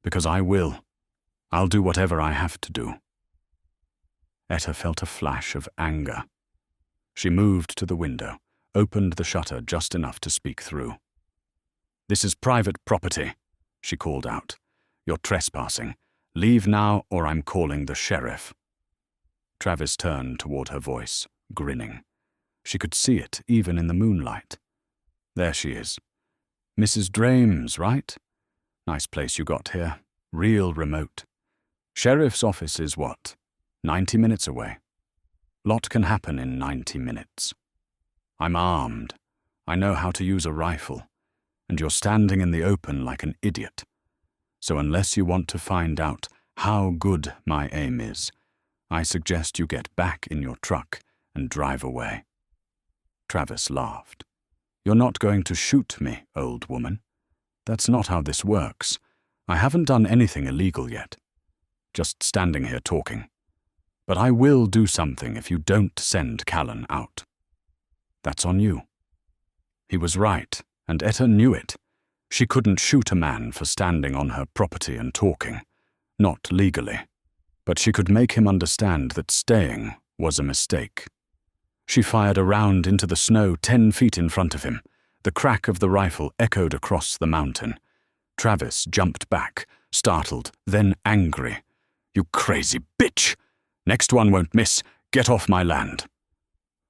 Because I will. I'll do whatever I have to do. Etta felt a flash of anger. She moved to the window, opened the shutter just enough to speak through. "This is private property," she called out. "You're trespassing. Leave now or I'm calling the sheriff." Travis turned toward her voice, grinning. She could see it even in the moonlight. There she is. "Mrs. Drames, right? Nice place you got here. Real remote. Sheriff's office is what? 90 minutes away. Lot can happen in 90 minutes. I'm armed. I know how to use a rifle. And you're standing in the open like an idiot. So unless you want to find out how good my aim is, I suggest you get back in your truck and drive away." Travis laughed. "You're not going to shoot me, old woman. That's not how this works. I haven't done anything illegal yet. Just standing here talking. But I will do something if you don't send Callen out. That's on you." He was right, and Etta knew it. She couldn't shoot a man for standing on her property and talking. Not legally. But she could make him understand that staying was a mistake. She fired a round into the snow 10 feet in front of him. The crack of the rifle echoed across the mountain. Travis jumped back, startled, then angry. "You crazy bitch! Next one won't miss. Get off my land."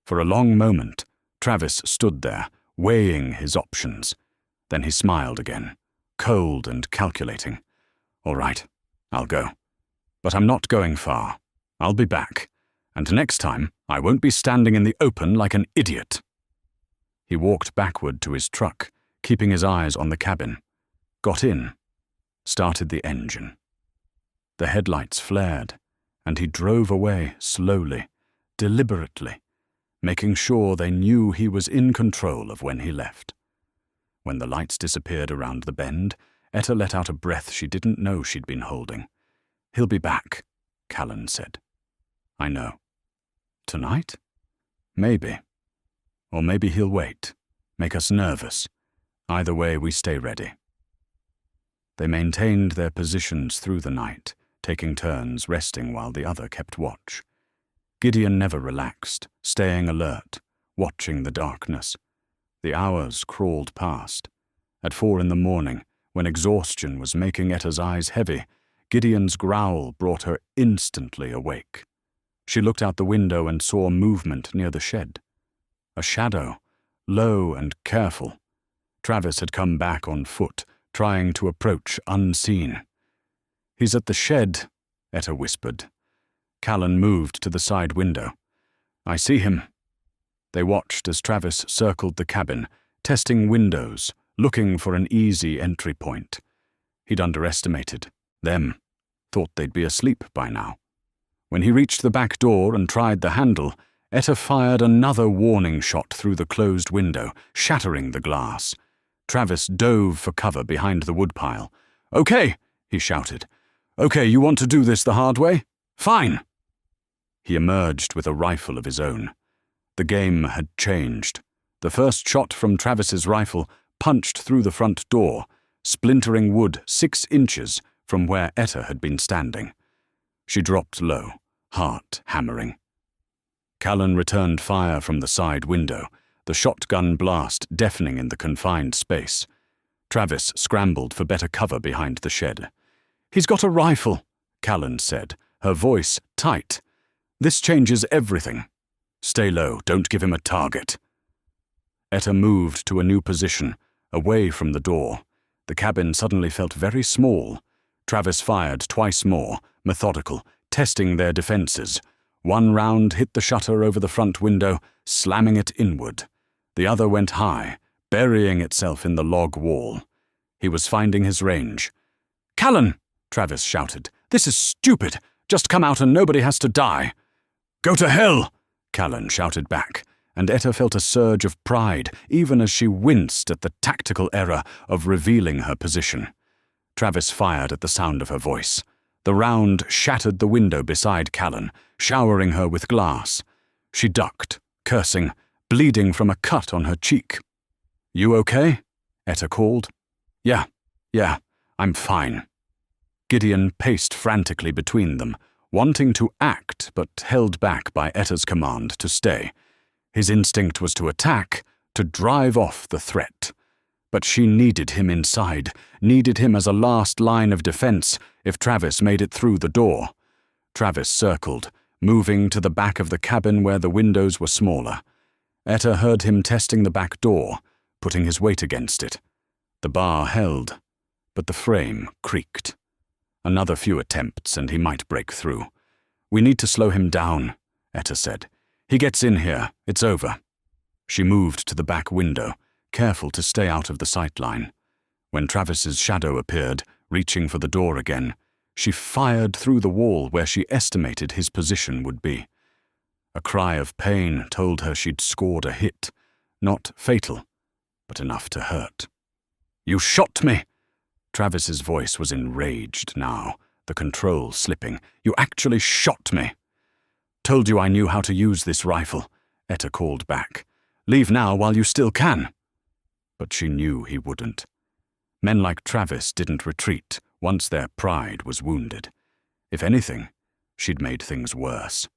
For a long moment, Travis stood there, weighing his options. Then he smiled again, cold and calculating. "All right, I'll go. But I'm not going far. I'll be back. And next time, I won't be standing in the open like an idiot." He walked backward to his truck, keeping his eyes on the cabin. Got in. Started the engine. The headlights flared, and he drove away slowly, deliberately, making sure they knew he was in control of when he left. When the lights disappeared around the bend, Etta let out a breath she didn't know she'd been holding. "He'll be back," Callen said. "I know." "Tonight? Maybe. Or maybe he'll wait, make us nervous. Either way, we stay ready." They maintained their positions through the night, taking turns resting while the other kept watch. Gideon never relaxed, staying alert, watching the darkness. The hours crawled past. At 4 a.m, when exhaustion was making Etta's eyes heavy, Gideon's growl brought her instantly awake. She looked out the window and saw movement near the shed. A shadow, low and careful. Travis had come back on foot, trying to approach unseen. "He's at the shed," Etta whispered. Callen moved to the side window. "I see him." They watched as Travis circled the cabin, testing windows, looking for an easy entry point. He'd underestimated them, thought they'd be asleep by now. When he reached the back door and tried the handle, Etta fired another warning shot through the closed window, shattering the glass. Travis dove for cover behind the woodpile. "Okay," he shouted. "Okay, you want to do this the hard way? Fine." He emerged with a rifle of his own. The game had changed. The first shot from Travis's rifle punched through the front door, splintering wood 6 inches from where Etta had been standing. She dropped low, heart hammering. Callen returned fire from the side window, the shotgun blast deafening in the confined space. Travis scrambled for better cover behind the shed. "He's got a rifle," Callen said, her voice tight. "This changes everything. Stay low, don't give him a target." Etta moved to a new position, away from the door. The cabin suddenly felt very small. Travis fired twice more, methodical, testing their defenses. One round hit the shutter over the front window, slamming it inward. The other went high, burying itself in the log wall. He was finding his range. "Callen!" Travis shouted. "This is stupid! Just come out and nobody has to die!" "Go to hell!" Callen shouted back, and Etta felt a surge of pride, even as she winced at the tactical error of revealing her position. Travis fired at the sound of her voice. The round shattered the window beside Callen, showering her with glass. She ducked, cursing, bleeding from a cut on her cheek. "You okay?" Etta called. Yeah, I'm fine." Gideon paced frantically between them, wanting to act but held back by Etta's command to stay. His instinct was to attack, to drive off the threat. But she needed him inside, needed him as a last line of defense if Travis made it through the door. Travis circled, moving to the back of the cabin where the windows were smaller. Etta heard him testing the back door, putting his weight against it. The bar held, but the frame creaked. Another few attempts and he might break through. "We need to slow him down," Etta said. "He gets in here, it's over." She moved to the back window, careful to stay out of the sight line. When Travis's shadow appeared, reaching for the door again, she fired through the wall where she estimated his position would be. A cry of pain told her she'd scored a hit, not fatal, but enough to hurt. "You shot me!" Travis's voice was enraged now, the control slipping. "You actually shot me!" "Told you I knew how to use this rifle," Etta called back. "Leave now while you still can." But she knew he wouldn't. Men like Travis didn't retreat once their pride was wounded. If anything, she'd made things worse.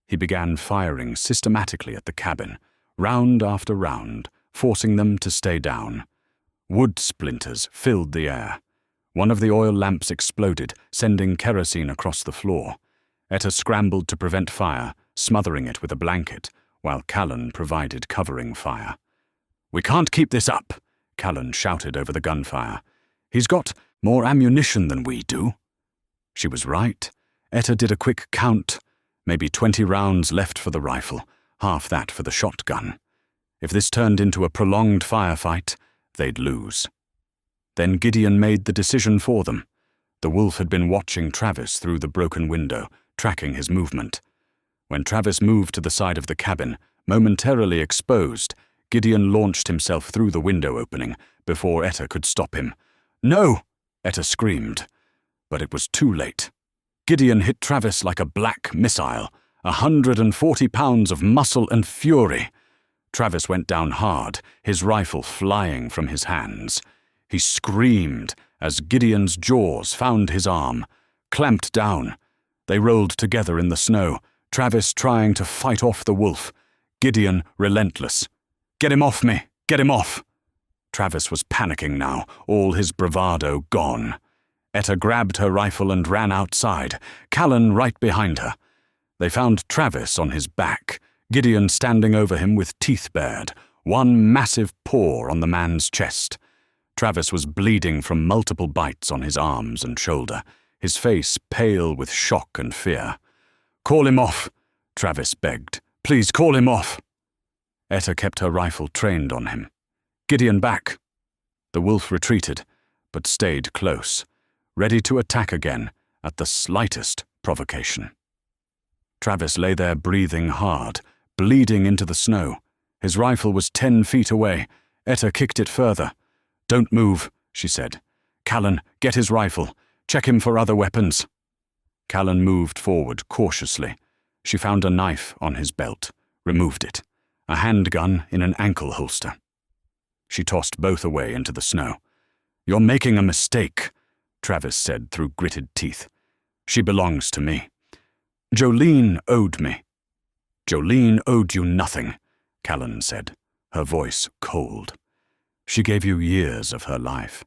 He began firing systematically at the cabin, round after round, forcing them to stay down. Wood splinters filled the air. One of the oil lamps exploded, sending kerosene across the floor. Etta scrambled to prevent fire, smothering it with a blanket, while Callen provided covering fire. "We can't keep this up," Callen shouted over the gunfire. "He's got more ammunition than we do." She was right. Etta did a quick count. Maybe 20 rounds left for the rifle, half that for the shotgun. If this turned into a prolonged firefight, they'd lose. Then Gideon made the decision for them. The wolf had been watching Travis through the broken window, tracking his movement. When Travis moved to the side of the cabin, momentarily exposed, Gideon launched himself through the window opening before Etta could stop him. "No!" Etta screamed. But it was too late. Gideon hit Travis like a black missile, 140 pounds of muscle and fury. Travis went down hard, his rifle flying from his hands. He screamed as Gideon's jaws found his arm, clamped down. They rolled together in the snow, Travis trying to fight off the wolf, Gideon relentless. "Get him off me! Get him off!" Travis was panicking now, all his bravado gone. Etta grabbed her rifle and ran outside, Callen right behind her. They found Travis on his back, Gideon standing over him with teeth bared, one massive paw on the man's chest. Travis was bleeding from multiple bites on his arms and shoulder, his face pale with shock and fear. "Call him off," Travis begged. "Please call him off." Etta kept her rifle trained on him. "Gideon, back." The wolf retreated, but stayed close, ready to attack again at the slightest provocation. Travis lay there breathing hard, bleeding into the snow. His rifle was 10 feet away. Etta kicked it further. "Don't move," she said. "Callen, get his rifle. Check him for other weapons." Callen moved forward cautiously. She found a knife on his belt, removed it, a handgun in an ankle holster. She tossed both away into the snow. "You're making a mistake," Travis said through gritted teeth. "She belongs to me. Jolene owed me." "Jolene owed you nothing," Callen said, her voice cold. "She gave you years of her life.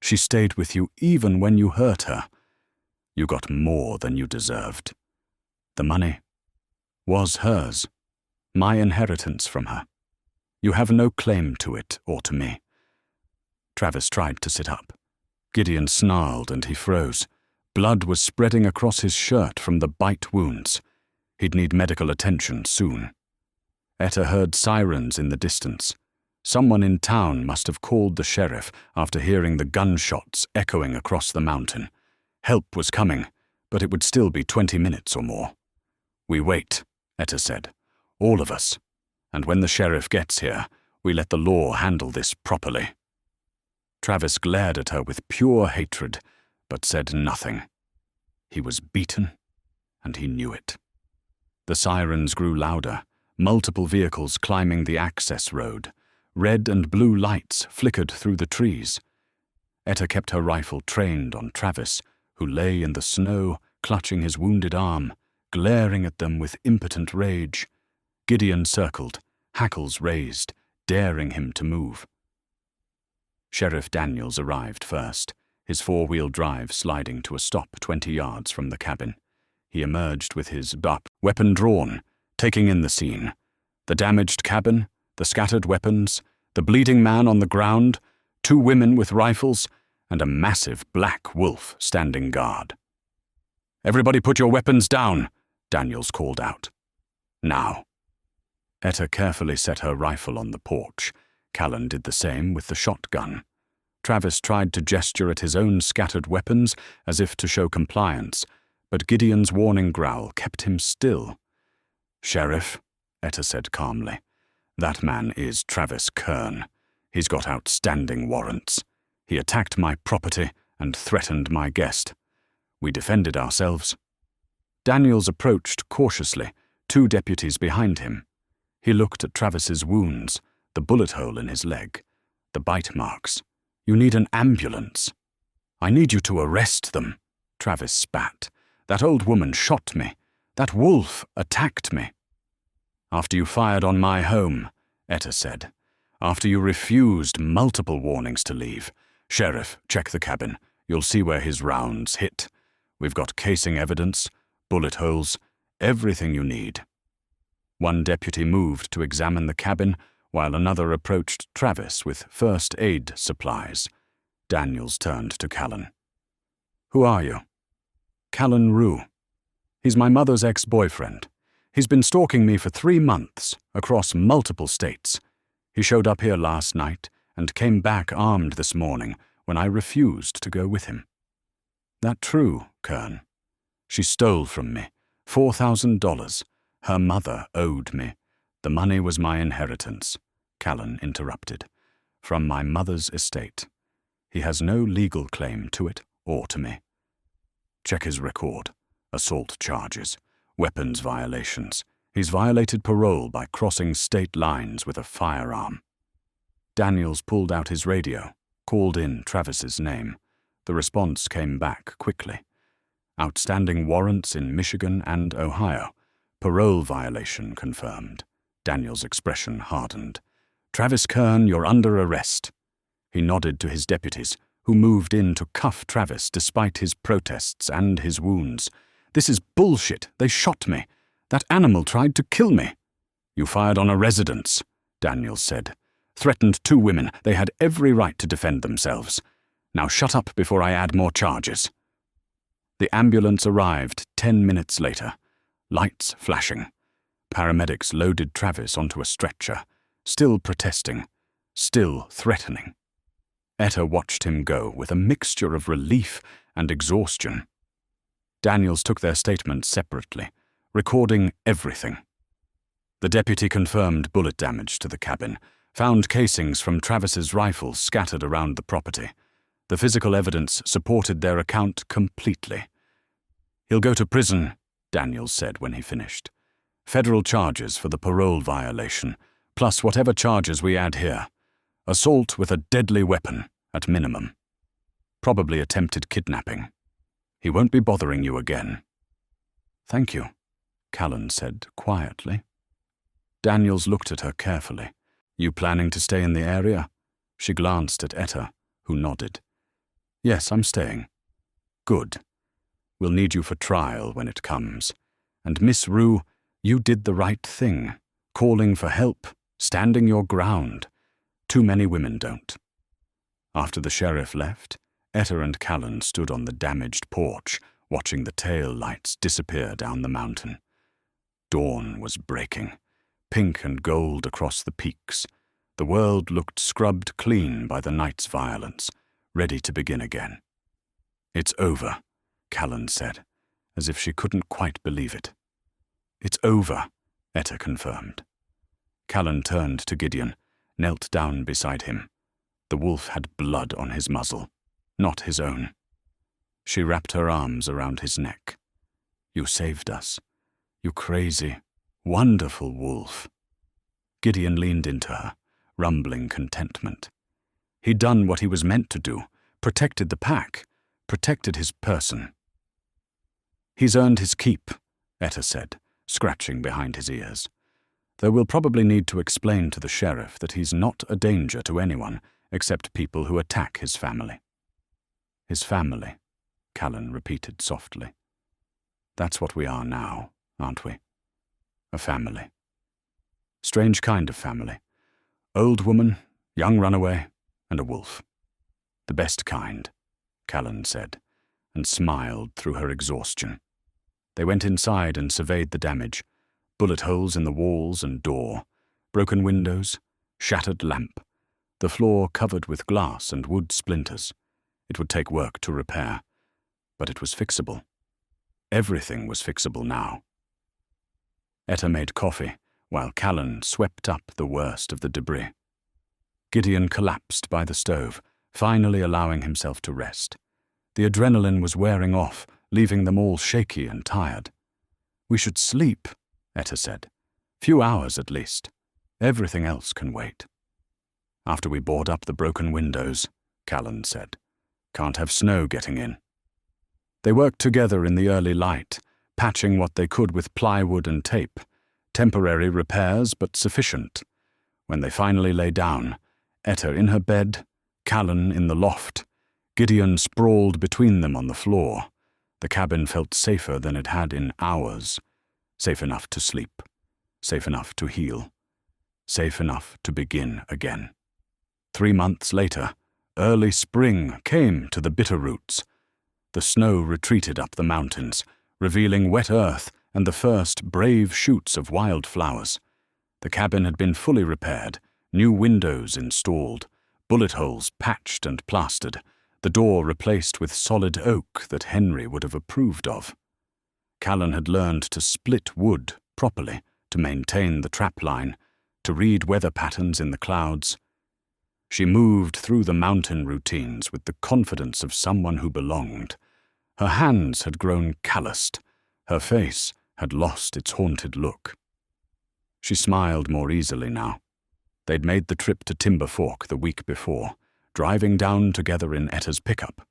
She stayed with you even when you hurt her. You got more than you deserved. The money was hers, my inheritance from her. You have no claim to it or to me." Travis tried to sit up. Gideon snarled and he froze. Blood was spreading across his shirt from the bite wounds. He'd need medical attention soon. Etta heard sirens in the distance. Someone in town must have called the sheriff after hearing the gunshots echoing across the mountain. Help was coming, but it would still be 20 minutes or more. "We wait," Etta said. "All of us. And when the sheriff gets here, we let the law handle this properly." Travis glared at her with pure hatred, but said nothing. He was beaten, and he knew it. The sirens grew louder, multiple vehicles climbing the access road. Red and blue lights flickered through the trees. Etta kept her rifle trained on Travis, who lay in the snow, clutching his wounded arm, glaring at them with impotent rage. Gideon circled, hackles raised, daring him to move. Sheriff Daniels arrived first, his four-wheel drive sliding to a stop 20 yards from the cabin. He emerged with his weapon drawn, taking in the scene. The damaged cabin, the scattered weapons, the bleeding man on the ground, 2 women with rifles, and a massive black wolf standing guard. "Everybody put your weapons down," Daniels called out. "Now." Etta carefully set her rifle on the porch. Callen did the same with the shotgun. Travis tried to gesture at his own scattered weapons as if to show compliance, but Gideon's warning growl kept him still. "Sheriff," Etta said calmly, "that man is Travis Kern. He's got outstanding warrants. He attacked my property and threatened my guest. We defended ourselves." Daniels approached cautiously, 2 deputies behind him. He looked at Travis's wounds, the bullet hole in his leg, the bite marks. "You need an ambulance." "I need you to arrest them," Travis spat. "That old woman shot me. That wolf attacked me." "After you fired on my home," Etta said. "After you refused multiple warnings to leave. Sheriff, check the cabin. You'll see where his rounds hit. We've got casing evidence, bullet holes, everything you need." One deputy moved to examine the cabin, while another approached Travis with first aid supplies. Daniels turned to Callen. "Who are you?" "Callen Rue. He's my mother's ex-boyfriend. He's been stalking me for 3 months, across multiple states. He showed up here last night and came back armed this morning when I refused to go with him." "That true, Kern?" "She stole from me. $4,000. Her mother owed me. The money was my inheritance," Callen interrupted. "From my mother's estate. He has no legal claim to it or to me." "Check his record. Assault charges, weapons violations. He's violated parole by crossing state lines with a firearm." Daniels pulled out his radio, called in Travis's name. The response came back quickly. "Outstanding warrants in Michigan and Ohio. Parole violation confirmed." Daniels' expression hardened. "Travis Kern, you're under arrest." He nodded to his deputies, who moved in to cuff Travis despite his protests and his wounds. "This is bullshit. They shot me. That animal tried to kill me." "You fired on a residence," Daniels said. "Threatened 2 women. They had every right to defend themselves. Now shut up before I add more charges." The ambulance arrived 10 minutes later, lights flashing. Paramedics loaded Travis onto a stretcher, still protesting, still threatening. Etta watched him go with a mixture of relief and exhaustion. Daniels took their statements separately, recording everything. The deputy confirmed bullet damage to the cabin, found casings from Travis's rifles scattered around the property. The physical evidence supported their account completely. "He'll go to prison," Daniels said when he finished. "Federal charges for the parole violation, plus whatever charges we add here. Assault with a deadly weapon, at minimum. Probably attempted kidnapping. He won't be bothering you again." "Thank you," Callen said quietly. Daniels looked at her carefully. "You planning to stay in the area?" She glanced at Etta, who nodded. "Yes, I'm staying." "Good. We'll need you for trial when it comes. And Miss Rue, you did the right thing, calling for help, standing your ground. Too many women don't." After the sheriff left, Etta and Callen stood on the damaged porch, watching the tail lights disappear down the mountain. Dawn was breaking, pink and gold across the peaks. The world looked scrubbed clean by the night's violence, ready to begin again. "It's over," Callen said, as if she couldn't quite believe it. "It's over," Etta confirmed. Callen turned to Gideon, knelt down beside him. The wolf had blood on his muzzle, not his own. She wrapped her arms around his neck. "You saved us. You crazy, wonderful wolf." Gideon leaned into her, rumbling contentment. He'd done what he was meant to do, protected the pack, protected his person. He's earned his keep, Etta said, scratching behind his ears. Though we'll probably need to explain to the sheriff that he's not a danger to anyone except people who attack his family. His family, Callen repeated softly. That's what we are now, aren't we? A family. Strange kind of family. Old woman, young runaway, and a wolf. The best kind, Callen said, and smiled through her exhaustion. They went inside and surveyed the damage. Bullet holes in the walls and door, broken windows, shattered lamp, the floor covered with glass and wood splinters. It would take work to repair, but it was fixable. Everything was fixable now. Etta made coffee, while Callen swept up the worst of the debris. Gideon collapsed by the stove, finally allowing himself to rest. The adrenaline was wearing off, leaving them all shaky and tired. We should sleep, Etta said. Few hours at least. Everything else can wait. After we board up the broken windows, Callen said. Can't have snow getting in. They worked together in the early light, patching what they could with plywood and tape. Temporary repairs, but sufficient. When they finally lay down, Etta in her bed, Callen in the loft, Gideon sprawled between them on the floor. The cabin felt safer than it had in hours. Safe enough to sleep. Safe enough to heal. Safe enough to begin again. 3 months later, early spring came to the Bitterroots. The snow retreated up the mountains, revealing wet earth and the first brave shoots of wildflowers. The cabin had been fully repaired, new windows installed, bullet holes patched and plastered, the door replaced with solid oak that Henry would have approved of. Callen had learned to split wood properly, to maintain the trap line, to read weather patterns in the clouds. She moved through the mountain routines with the confidence of someone who belonged. Her hands had grown calloused. Her face had lost its haunted look. She smiled more easily now. They'd made the trip to Timber Fork the week before, driving down together in Etta's pickup.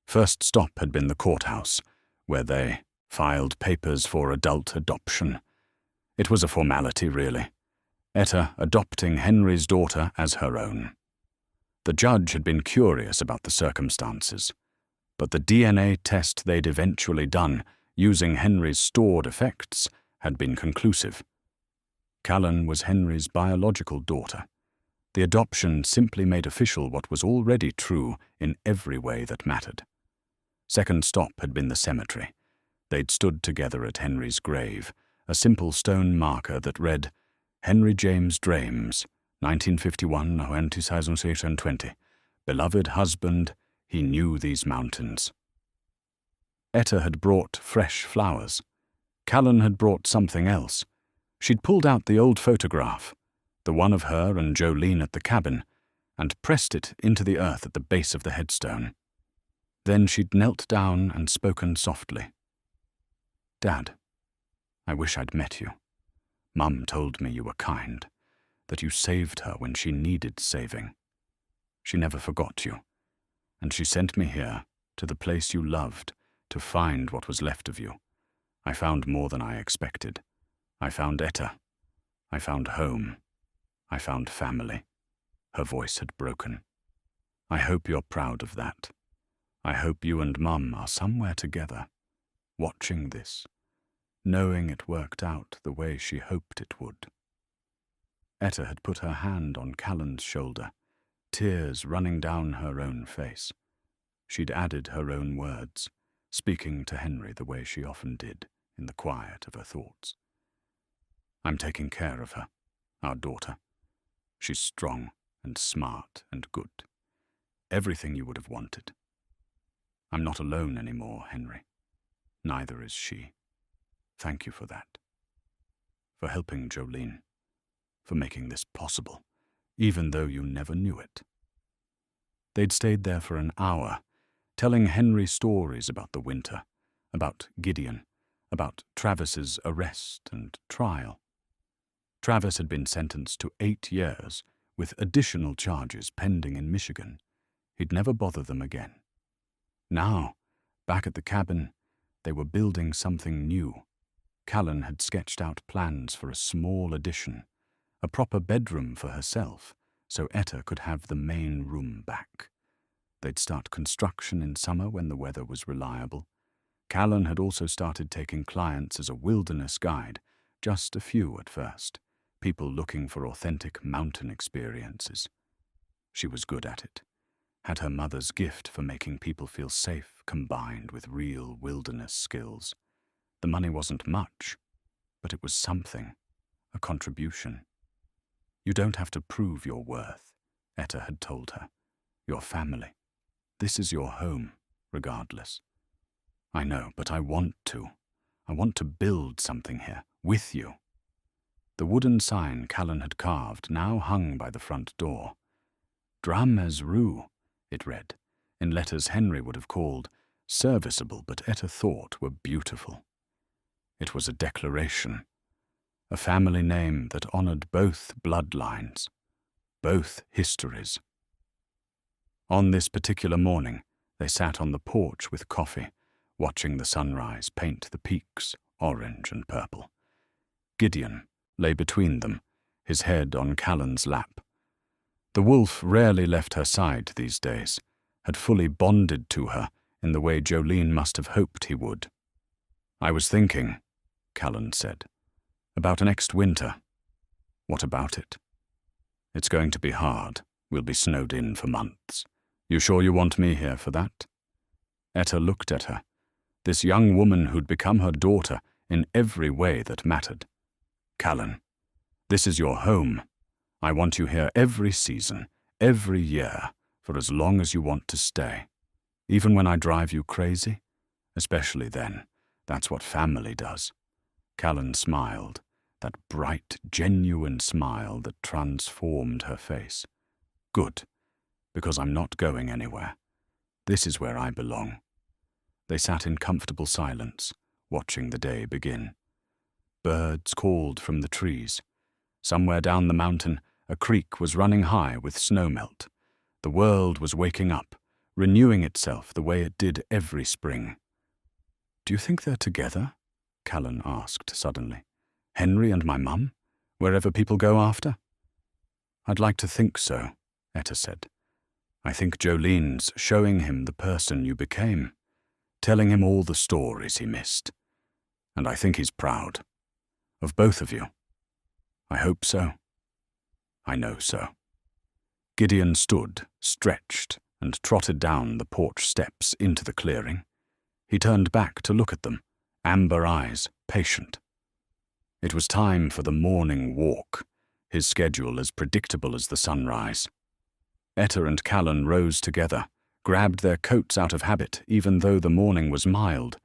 First stop had been the courthouse, where they filed papers for adult adoption. It was a formality, really. Etta adopting Henry's daughter as her own. The judge had been curious about the circumstances, but the DNA test they'd eventually done, using Henry's stored effects, had been conclusive. Callen was Henry's biological daughter. The adoption simply made official what was already true in every way that mattered. Second stop had been the cemetery. They'd stood together at Henry's grave, a simple stone marker that read, Henry James Drames, 1951 to 2020. Beloved husband, he knew these mountains. Etta had brought fresh flowers. Callen had brought something else. She'd pulled out the old photograph, the one of her and Jolene at the cabin, and pressed it into the earth at the base of the headstone. Then she'd knelt down and spoken softly. Dad, I wish I'd met you. Mum told me you were kind, that you saved her when she needed saving. She never forgot you, and she sent me here, to the place you loved, to find what was left of you. I found more than I expected. I found Etta. I found home. I found family. Her voice had broken. I hope you're proud of that. I hope you and Mum are somewhere together, watching this, knowing it worked out the way she hoped it would. Etta had put her hand on Callen's shoulder, tears running down her own face. She'd added her own words, speaking to Henry the way she often did in the quiet of her thoughts. I'm taking care of her, our daughter. She's strong and smart and good. Everything you would have wanted. I'm not alone anymore, Henry. Neither is she. Thank you for that. For helping Jolene. For making this possible, even though you never knew it. They'd stayed there for an hour, telling Henry stories about the winter, about Gideon, about Travis's arrest and trial. Travis had been sentenced to 8 years, with additional charges pending in Michigan. He'd never bother them again. Now, back at the cabin, They were building something new. Callen had sketched out plans for a small addition, a proper bedroom for herself, so Etta could have the main room back. They'd start construction in summer when the weather was reliable. Callen had also started taking clients as a wilderness guide, just a few at first, people looking for authentic mountain experiences. She was good at it, had her mother's gift for making people feel safe combined with real wilderness skills. The money wasn't much, but it was something, a contribution. You don't have to prove your worth, Etta had told her. Your family. This is your home, regardless. I know, but I want to. I want to build something here, with you. The wooden sign Callen had carved now hung by the front door. Drames Rue, it read, in letters Henry would have called serviceable but Etta thought were beautiful. It was a declaration, a family name that honored both bloodlines, both histories. On this particular morning, they sat on the porch with coffee, watching the sunrise paint the peaks orange and purple. Gideon lay between them, his head on Callen's lap. The wolf rarely left her side these days, had fully bonded to her in the way Jolene must have hoped he would. I was thinking, Callen said, about next winter. What about it? It's going to be hard. We'll be snowed in for months. You sure you want me here for that? Etta looked at her, this young woman who'd become her daughter in every way that mattered. Callen, this is your home. I want you here every season, every year, for as long as you want to stay. Even when I drive you crazy? Especially then. That's what family does. Callen smiled, that bright, genuine smile that transformed her face. Good, because I'm not going anywhere. This is where I belong. They sat in comfortable silence, watching the day begin. Birds called from the trees. Somewhere down the mountain, a creek was running high with snowmelt. The world was waking up, renewing itself the way it did every spring. Do you think they're together? Callen asked suddenly. Henry and my mum? Wherever people go after? I'd like to think so, Etta said. I think Jolene's showing him the person you became, telling him all the stories he missed. And I think he's proud. Of both of you. I hope so. I know so. Gideon stood, stretched, and trotted down the porch steps into the clearing. He turned back to look at them, amber eyes, patient. It was time for the morning walk, his schedule as predictable as the sunrise. Etta and Callen rose together, grabbed their coats out of habit even though the morning was mild.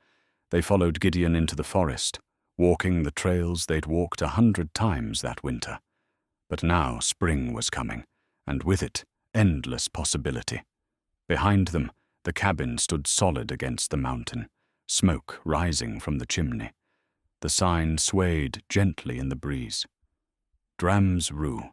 They followed Gideon into the forest, walking the trails they'd walked 100 times that winter. But now spring was coming, and with it, endless possibility. Behind them, the cabin stood solid against the mountain, smoke rising from the chimney. The sign swayed gently in the breeze. Drames Rue,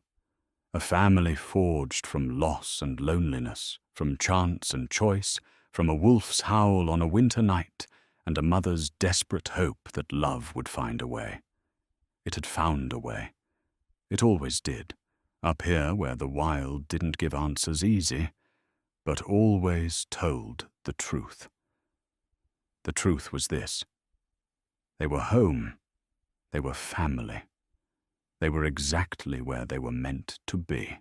a family forged from loss and loneliness, from chance and choice, from a wolf's howl on a winter night, and a mother's desperate hope that love would find a way. It had found a way. It always did, up here where the wild didn't give answers easy, but always told the truth. The truth was this. They were home. They were family. They were exactly where they were meant to be.